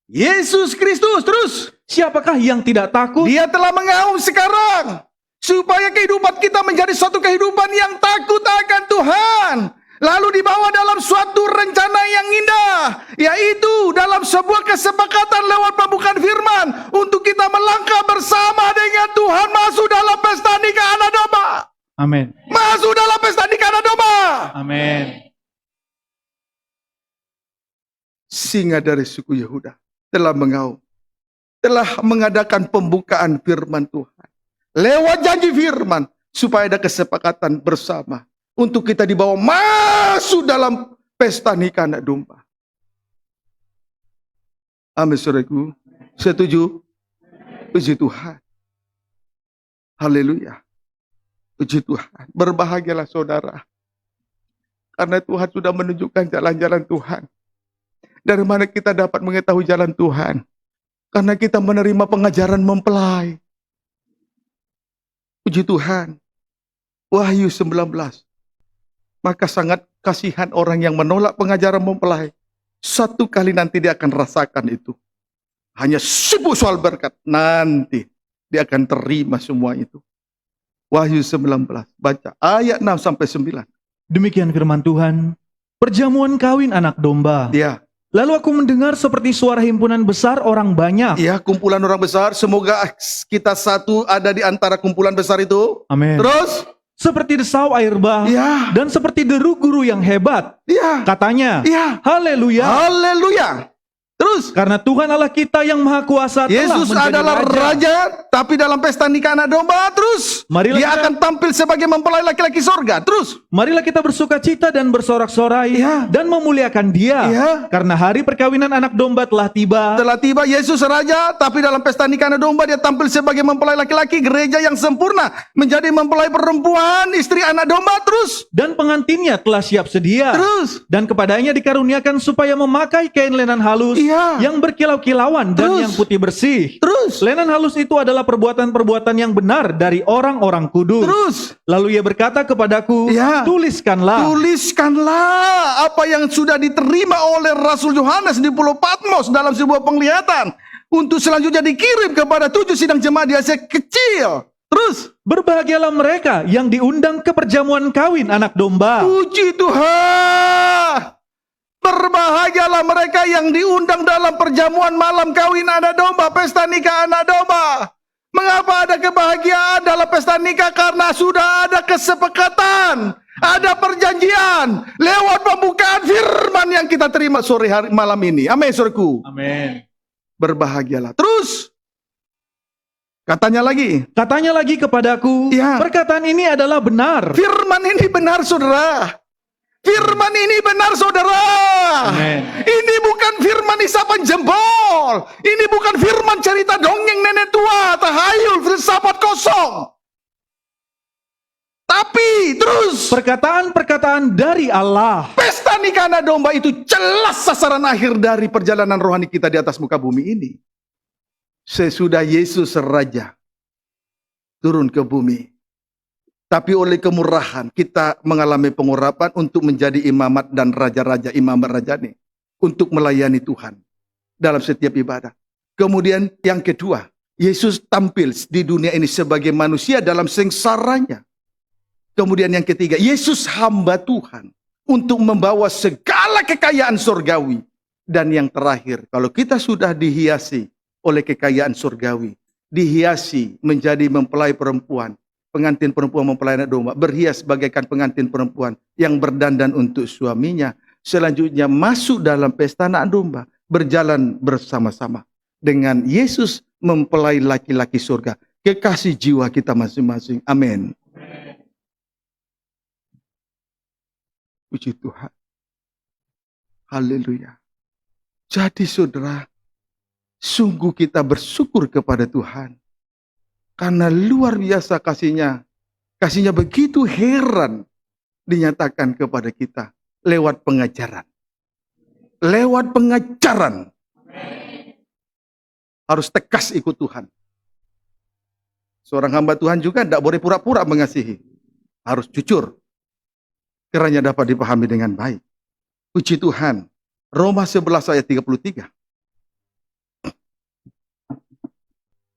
Yesus Kristus, terus. Siapakah yang tidak takut? Dia telah mengaum sekarang. Supaya kehidupan kita menjadi suatu kehidupan yang takut akan Tuhan. Lalu dibawa dalam suatu rencana yang indah. Yaitu dalam sebuah kesepakatan lewat pembukaan firman. Untuk kita melangkah bersama dengan Tuhan. Masuk dalam pesta nikah anak domba. Amin. Masuk dalam pesta nikah anak domba. Amin. Singa dari suku Yehuda telah mengaum. Telah mengadakan pembukaan firman Tuhan. Lewat janji firman. Supaya ada kesepakatan bersama. Untuk kita dibawa masuk dalam pesta nikah anak domba. Amin, saudaraku. Setuju? Puji Tuhan. Haleluya. Puji Tuhan. Berbahagialah saudara. Karena Tuhan sudah menunjukkan jalan-jalan Tuhan. Dari mana kita dapat mengetahui jalan Tuhan? Karena kita menerima pengajaran mempelai. Puji Tuhan. Wahyu 19. Maka sangat kasihan orang yang menolak pengajaran mempelai. Satu kali nanti dia akan rasakan itu. Hanya sibuk soal berkat. Nanti dia akan terima semua itu. Wahyu 19. Baca ayat 6 sampai 9. Demikian firman Tuhan. Perjamuan kawin anak domba. Ya, Lalu aku mendengar seperti suara himpunan besar orang banyak. ya, kumpulan orang besar. Semoga kita satu ada di antara kumpulan besar itu. Amin. Terus, Seperti desau air bah. ya, Dan seperti deru guru yang hebat. ya, Katanya, ya. haleluya. Haleluya. Terus, Karena Tuhan Allah kita yang Maha Kuasa telah Yesus menjadi adalah raja, tapi dalam pesta nikah anak domba, terus Marilah dia kita- akan tampil sebagai mempelai laki-laki sorga. Terus, Marilah kita bersuka cita dan bersorak-sorai Ya. dan memuliakan Dia. Ya. Karena hari perkawinan anak domba telah tiba. setelah tiba Yesus raja, tapi dalam pesta nikah anak domba dia tampil sebagai mempelai laki-laki, gereja yang sempurna menjadi mempelai perempuan, istri anak domba. Terus, Dan pengantinnya telah siap sedia. terus, Dan kepadanya dikaruniakan supaya memakai kain lenan halus Iya. yang berkilau-kilauan dan Terus. yang putih bersih. terus, Lenan halus itu adalah perbuatan-perbuatan yang benar dari orang-orang kudus. terus. Lalu ia berkata kepadaku, Ya. tuliskanlah. Tuliskanlah apa yang sudah diterima oleh Rasul Yohanes di Pulau Patmos dalam sebuah penglihatan untuk selanjutnya dikirim kepada 7 sidang jemaat di Asia kecil. Terus, Berbahagialah mereka yang diundang ke perjamuan kawin anak domba. puji Tuhan. Berbahagialah mereka yang diundang dalam perjamuan malam kawin anak domba, pesta nikah anak domba. Mengapa ada kebahagiaan dalam pesta nikah? Karena sudah ada kesepakatan, ada perjanjian lewat pembukaan firman yang kita terima sore hari malam ini. Amin, saudaraku. Amin. Berbahagialah. Terus, katanya lagi, Katanya lagi kepadaku, Ya. perkataan ini adalah benar. firman ini benar, saudara. Firman ini benar, saudara. Amin. Ini bukan firman isapan jempol. Ini bukan firman cerita dongeng nenek tua, tahayul, filsafat kosong. Tapi terus, Perkataan-perkataan dari Allah. pesta nikah anak domba itu jelas sasaran akhir dari perjalanan rohani kita di atas muka bumi ini. Sesudah Yesus Raja turun ke bumi. Tapi oleh kemurahan kita mengalami pengurapan untuk menjadi imamat dan raja-raja, imamat rajani. Untuk melayani Tuhan dalam setiap ibadah. Kemudian yang kedua, Yesus tampil di dunia ini sebagai manusia dalam sengsaranya. Kemudian yang ketiga, Yesus hamba Tuhan untuk membawa segala kekayaan surgawi. Dan yang terakhir, kalau kita sudah dihiasi oleh kekayaan surgawi, dihiasi menjadi mempelai perempuan, pengantin perempuan mempelai anak domba, berhias bagaikan pengantin perempuan yang berdandan untuk suaminya, selanjutnya masuk dalam pesta anak domba, berjalan bersama-sama dengan Yesus mempelai laki-laki surga, kekasih jiwa kita masing-masing. Amin. Puji Tuhan. Haleluya. Jadi saudara, sungguh kita bersyukur kepada Tuhan. Karena luar biasa kasihnya. Kasihnya begitu heran dinyatakan kepada kita lewat pengajaran. Lewat pengajaran. Harus tegas ikut Tuhan. Seorang hamba Tuhan juga tidak boleh pura-pura mengasihi. Harus jujur. Kiranya dapat dipahami dengan baik. Puji Tuhan. Roma 11 ayat 33.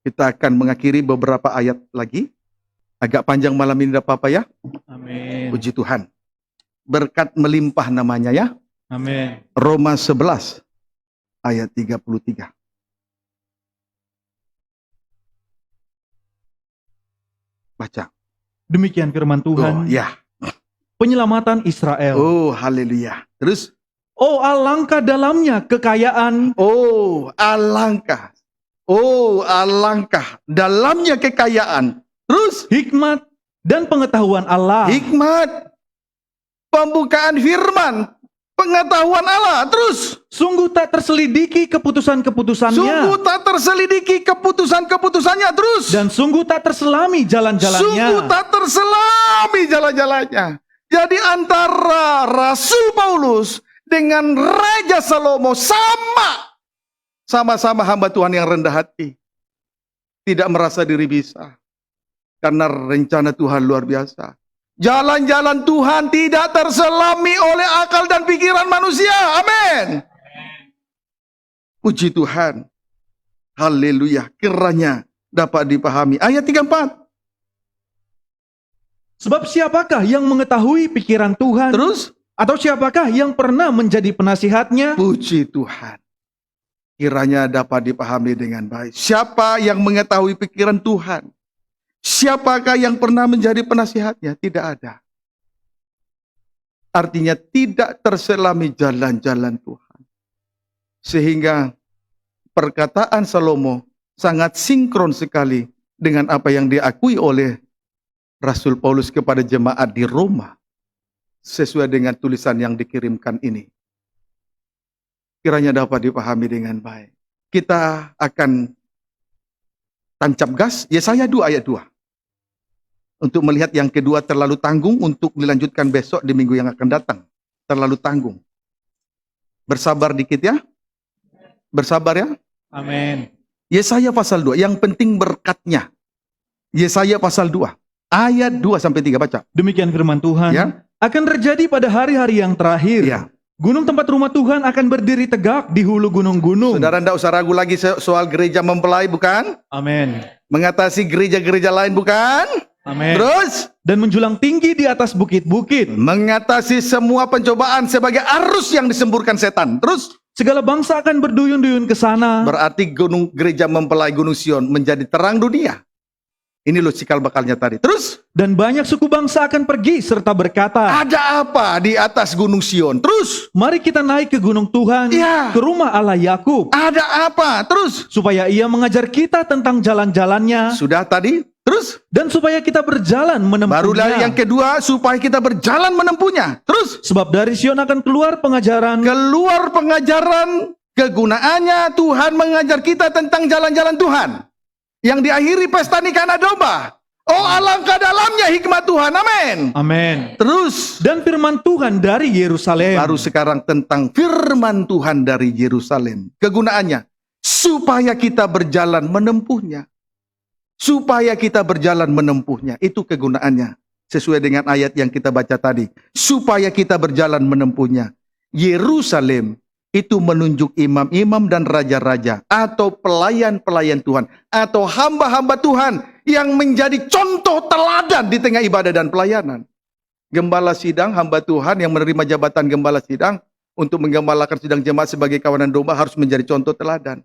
Kita akan mengakhiri beberapa ayat lagi. Agak panjang malam ini, tidak apa-apa ya. Amin. Puji Tuhan. Berkat melimpah namanya ya. Amin. Roma 11 ayat 33. Baca. Demikian firman Tuhan. Oh ya. Penyelamatan Israel. Oh haleluya. Terus. Oh alangkah dalamnya kekayaan. Oh alangkah. Oh alangkah dalamnya kekayaan. Terus. Hikmat dan pengetahuan Allah. Hikmat. Pembukaan firman. Pengetahuan Allah. Terus. Sungguh tak terselidiki keputusan-keputusannya. Sungguh tak terselidiki keputusan-keputusannya. Terus. Dan sungguh tak terselami jalan-jalannya. Sungguh tak terselami jalan-jalannya. Jadi antara Rasul Paulus dengan Raja Salomo sama-sama hamba Tuhan yang rendah hati. Tidak merasa diri bisa. Karena rencana Tuhan luar biasa. Jalan-jalan Tuhan tidak terselami oleh akal dan pikiran manusia. Amin. Puji Tuhan. Haleluya. Kiranya dapat dipahami. Ayat 34. Sebab siapakah yang mengetahui pikiran Tuhan? Terus. Atau siapakah yang pernah menjadi penasihatnya? Puji Tuhan. Kiranya dapat dipahami dengan baik. Siapa yang mengetahui pikiran Tuhan? Siapakah yang pernah menjadi penasihatnya? Tidak ada. Artinya tidak terselami jalan-jalan Tuhan. Sehingga perkataan Salomo sangat sinkron sekali dengan apa yang diakui oleh Rasul Paulus kepada jemaat di Roma. Sesuai dengan tulisan yang dikirimkan ini. Kiranya dapat dipahami dengan baik. Kita akan tancap gas, Yesaya 2 ayat 2. Untuk melihat yang kedua, terlalu tanggung untuk dilanjutkan besok di minggu yang akan datang. Terlalu tanggung. Bersabar dikit ya. Bersabar ya. Amin. Yesaya pasal 2, yang penting berkatnya. Yesaya pasal 2, ayat 2 sampai 3 baca. Demikian firman Tuhan. Ya. Akan terjadi pada hari-hari yang terakhir. Ya. Gunung tempat rumah Tuhan akan berdiri tegak di hulu gunung-gunung. Saudara tidak usah ragu lagi soal gereja mempelai, bukan? Amin. Mengatasi gereja-gereja lain, bukan? Amin. Terus Dan menjulang tinggi di atas bukit-bukit. mengatasi semua pencobaan sebagai arus yang disemburkan setan. Terus Segala bangsa akan berduyun-duyun ke sana. berarti gunung gereja mempelai Gunung Sion menjadi terang dunia. Ini loh cikal bakalnya tadi. Terus Dan banyak suku bangsa akan pergi serta berkata, ada apa di atas Gunung Sion? Terus mari kita naik ke gunung Tuhan, Ya. ke rumah Allah Yakub, ada apa? Terus supaya ia mengajar kita tentang jalan-jalannya, sudah tadi. Terus dan supaya kita berjalan barulah yang menempuhnya. kedua, supaya kita berjalan menempuhnya. Terus Sebab dari Sion akan keluar pengajaran, keluar pengajaran, kegunaannya Tuhan mengajar kita tentang jalan-jalan Tuhan. Yang diakhiri pesta nikah anak domba. Oh, alangkah dalamnya hikmat Tuhan. Amin. amin. Terus Dan firman Tuhan dari Yerusalem, baru sekarang tentang firman Tuhan dari Yerusalem. Kegunaannya supaya kita berjalan menempuhnya. Supaya kita berjalan menempuhnya. Itu kegunaannya. Sesuai dengan ayat yang kita baca tadi. Supaya kita berjalan menempuhnya. Yerusalem itu menunjuk imam-imam dan raja-raja. Atau pelayan-pelayan Tuhan. Atau hamba-hamba Tuhan. Yang menjadi contoh teladan di tengah ibadah dan pelayanan. Gembala sidang, hamba Tuhan yang menerima jabatan gembala sidang. Untuk menggembalakan sidang jemaat sebagai kawanan domba harus menjadi contoh teladan.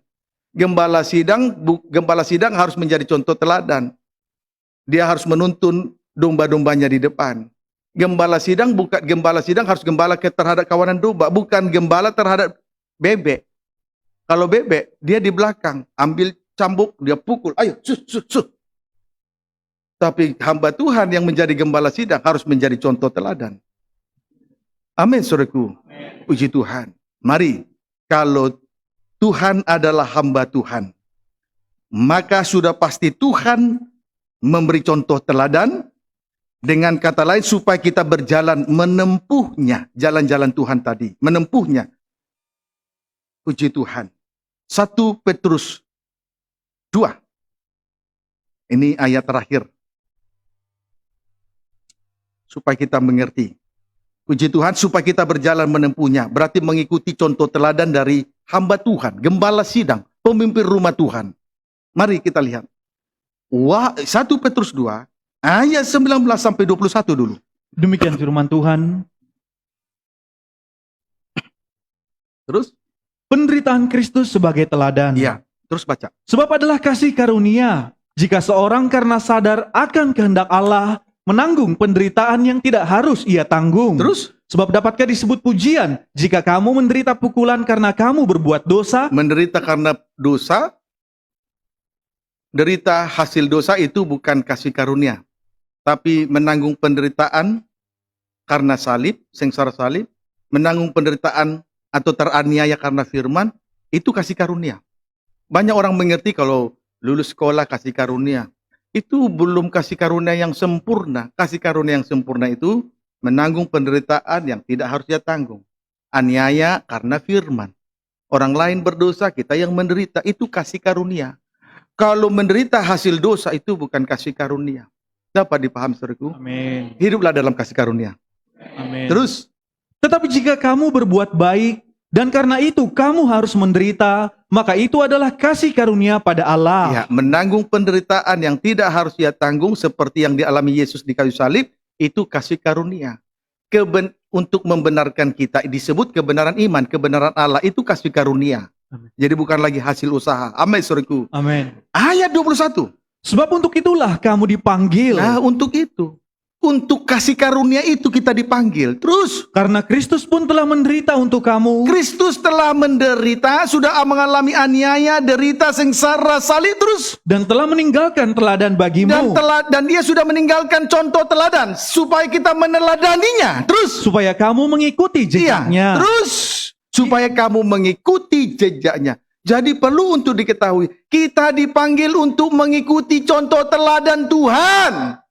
Gembala sidang harus menjadi contoh teladan. Dia harus menuntun domba-dombanya di depan. Gembala sidang harus gembala terhadap kawanan domba, bukan gembala terhadap bebek. Kalau bebek, dia di belakang, ambil cambuk, dia pukul, ayo, sus. Tapi hamba Tuhan yang menjadi gembala sidang harus menjadi contoh teladan. Amin, saudaraku. Puji Tuhan. Mari, kalau Tuhan adalah hamba Tuhan, maka sudah pasti Tuhan memberi contoh teladan. Dengan kata lain, supaya kita berjalan menempuhnya. Jalan-jalan Tuhan tadi. Menempuhnya. Puji Tuhan. 1 Petrus 2. Ini ayat terakhir. Supaya kita mengerti. Puji Tuhan, supaya kita berjalan menempuhnya. Berarti mengikuti contoh teladan dari hamba Tuhan. Gembala sidang. Pemimpin rumah Tuhan. Mari kita lihat. 1 Petrus 2. Ayat 19 sampai 21 dulu. demikian firman Tuhan. Terus? Penderitaan Kristus sebagai teladan. Iya, terus baca. Sebab adalah kasih karunia, jika seorang karena sadar akan kehendak Allah, menanggung penderitaan yang tidak harus ia tanggung. Terus? Sebab dapatkah disebut pujian, jika kamu menderita pukulan karena kamu berbuat dosa? Menderita karena dosa. Derita hasil dosa itu bukan kasih karunia. Tapi menanggung penderitaan karena salib, sengsara salib. Menanggung penderitaan atau teraniaya karena firman, itu kasih karunia. Banyak orang mengerti kalau lulus sekolah kasih karunia. Itu belum kasih karunia yang sempurna. Kasih karunia yang sempurna itu menanggung penderitaan yang tidak harus dia tanggung. Aniaya karena firman. Orang lain berdosa, kita yang menderita. Itu kasih karunia. Kalau menderita hasil dosa itu bukan kasih karunia. Dapat dipahami, saudaraku? Amin. Hiduplah dalam kasih karunia. Amin. Terus, Tetapi jika kamu berbuat baik, dan karena itu kamu harus menderita, maka itu adalah kasih karunia pada Allah. ya, menanggung penderitaan yang tidak harus dia tanggung seperti yang dialami Yesus di kayu salib, itu kasih karunia. Untuk membenarkan kita, disebut kebenaran iman, kebenaran Allah, itu kasih karunia. Amin. Jadi bukan lagi hasil usaha. Amin, saudaraku. Amin. Ayat 21. Sebab untuk itulah kamu dipanggil. Nah, untuk itu. Untuk kasih karunia itu kita dipanggil. Terus, Karena Kristus pun telah menderita untuk kamu, Kristus telah menderita, sudah mengalami aniaya, derita, sengsara, salib, terus. dan telah meninggalkan teladan bagimu, Dan dia sudah meninggalkan contoh teladan. Supaya kita meneladaninya. Terus. supaya kamu mengikuti Iya, jejaknya. terus. Supaya kamu mengikuti jejaknya. Jadi perlu untuk diketahui, kita dipanggil untuk mengikuti contoh teladan Tuhan.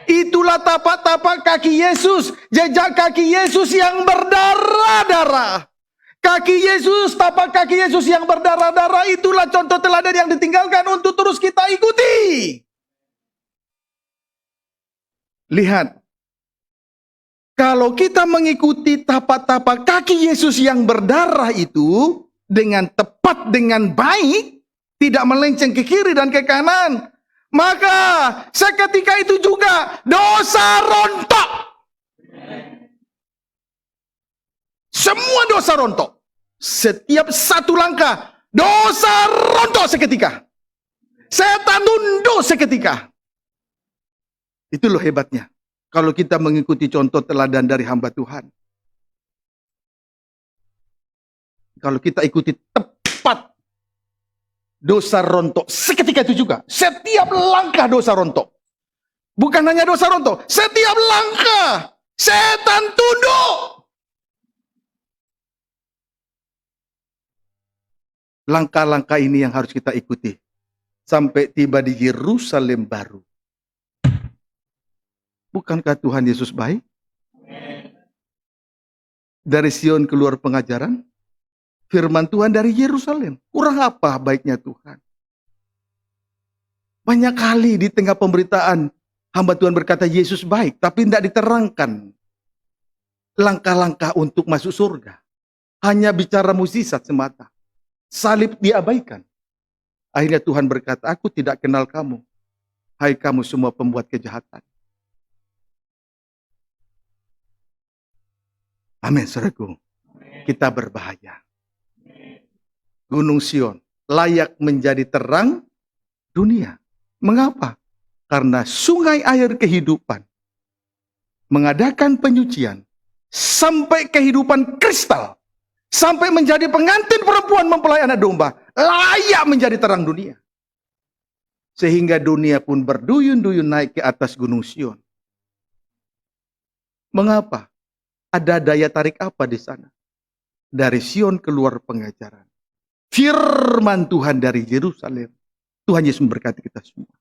Itulah tapak-tapak kaki Yesus, jejak kaki Yesus yang berdarah-darah. Kaki Yesus, tapak kaki Yesus yang berdarah-darah, itulah contoh teladan yang ditinggalkan untuk terus kita ikuti. Lihat, kalau kita mengikuti tapak-tapak kaki Yesus yang berdarah itu dengan tepat, dengan baik, tidak melenceng ke kiri dan ke kanan, maka seketika itu juga dosa rontok. Semua dosa rontok. Setiap satu langkah, dosa rontok seketika. Setan tunduk seketika. Itu loh hebatnya. Kalau kita mengikuti contoh teladan dari hamba Tuhan. Kalau kita ikuti tepat, dosa rontok seketika itu juga. Setiap langkah dosa rontok. Bukan hanya dosa rontok, setiap langkah setan tunduk. Langkah-langkah ini yang harus kita ikuti sampai tiba di Yerusalem baru. Bukankah Tuhan Yesus baik? Dari Sion keluar pengajaran, firman Tuhan dari Yerusalem. Kurang apa baiknya Tuhan? Banyak kali di tengah pemberitaan hamba Tuhan berkata Yesus baik, tapi tidak diterangkan langkah-langkah untuk masuk surga. Hanya bicara mukjizat semata. Salib diabaikan. Akhirnya Tuhan berkata, aku tidak kenal kamu. Hai kamu semua pembuat kejahatan. Amin, saudaraku. Kita berbahaya. Gunung Sion layak menjadi terang dunia. Mengapa? Karena sungai air kehidupan mengadakan penyucian sampai kehidupan kristal, sampai menjadi pengantin perempuan mempelai anak domba, layak menjadi terang dunia. Sehingga dunia pun berduyun-duyun naik ke atas Gunung Sion. Mengapa? Ada daya tarik apa di sana? Dari Sion keluar pengajaran. Firman Tuhan dari Yerusalem. Tuhan Yesus memberkati kita semua.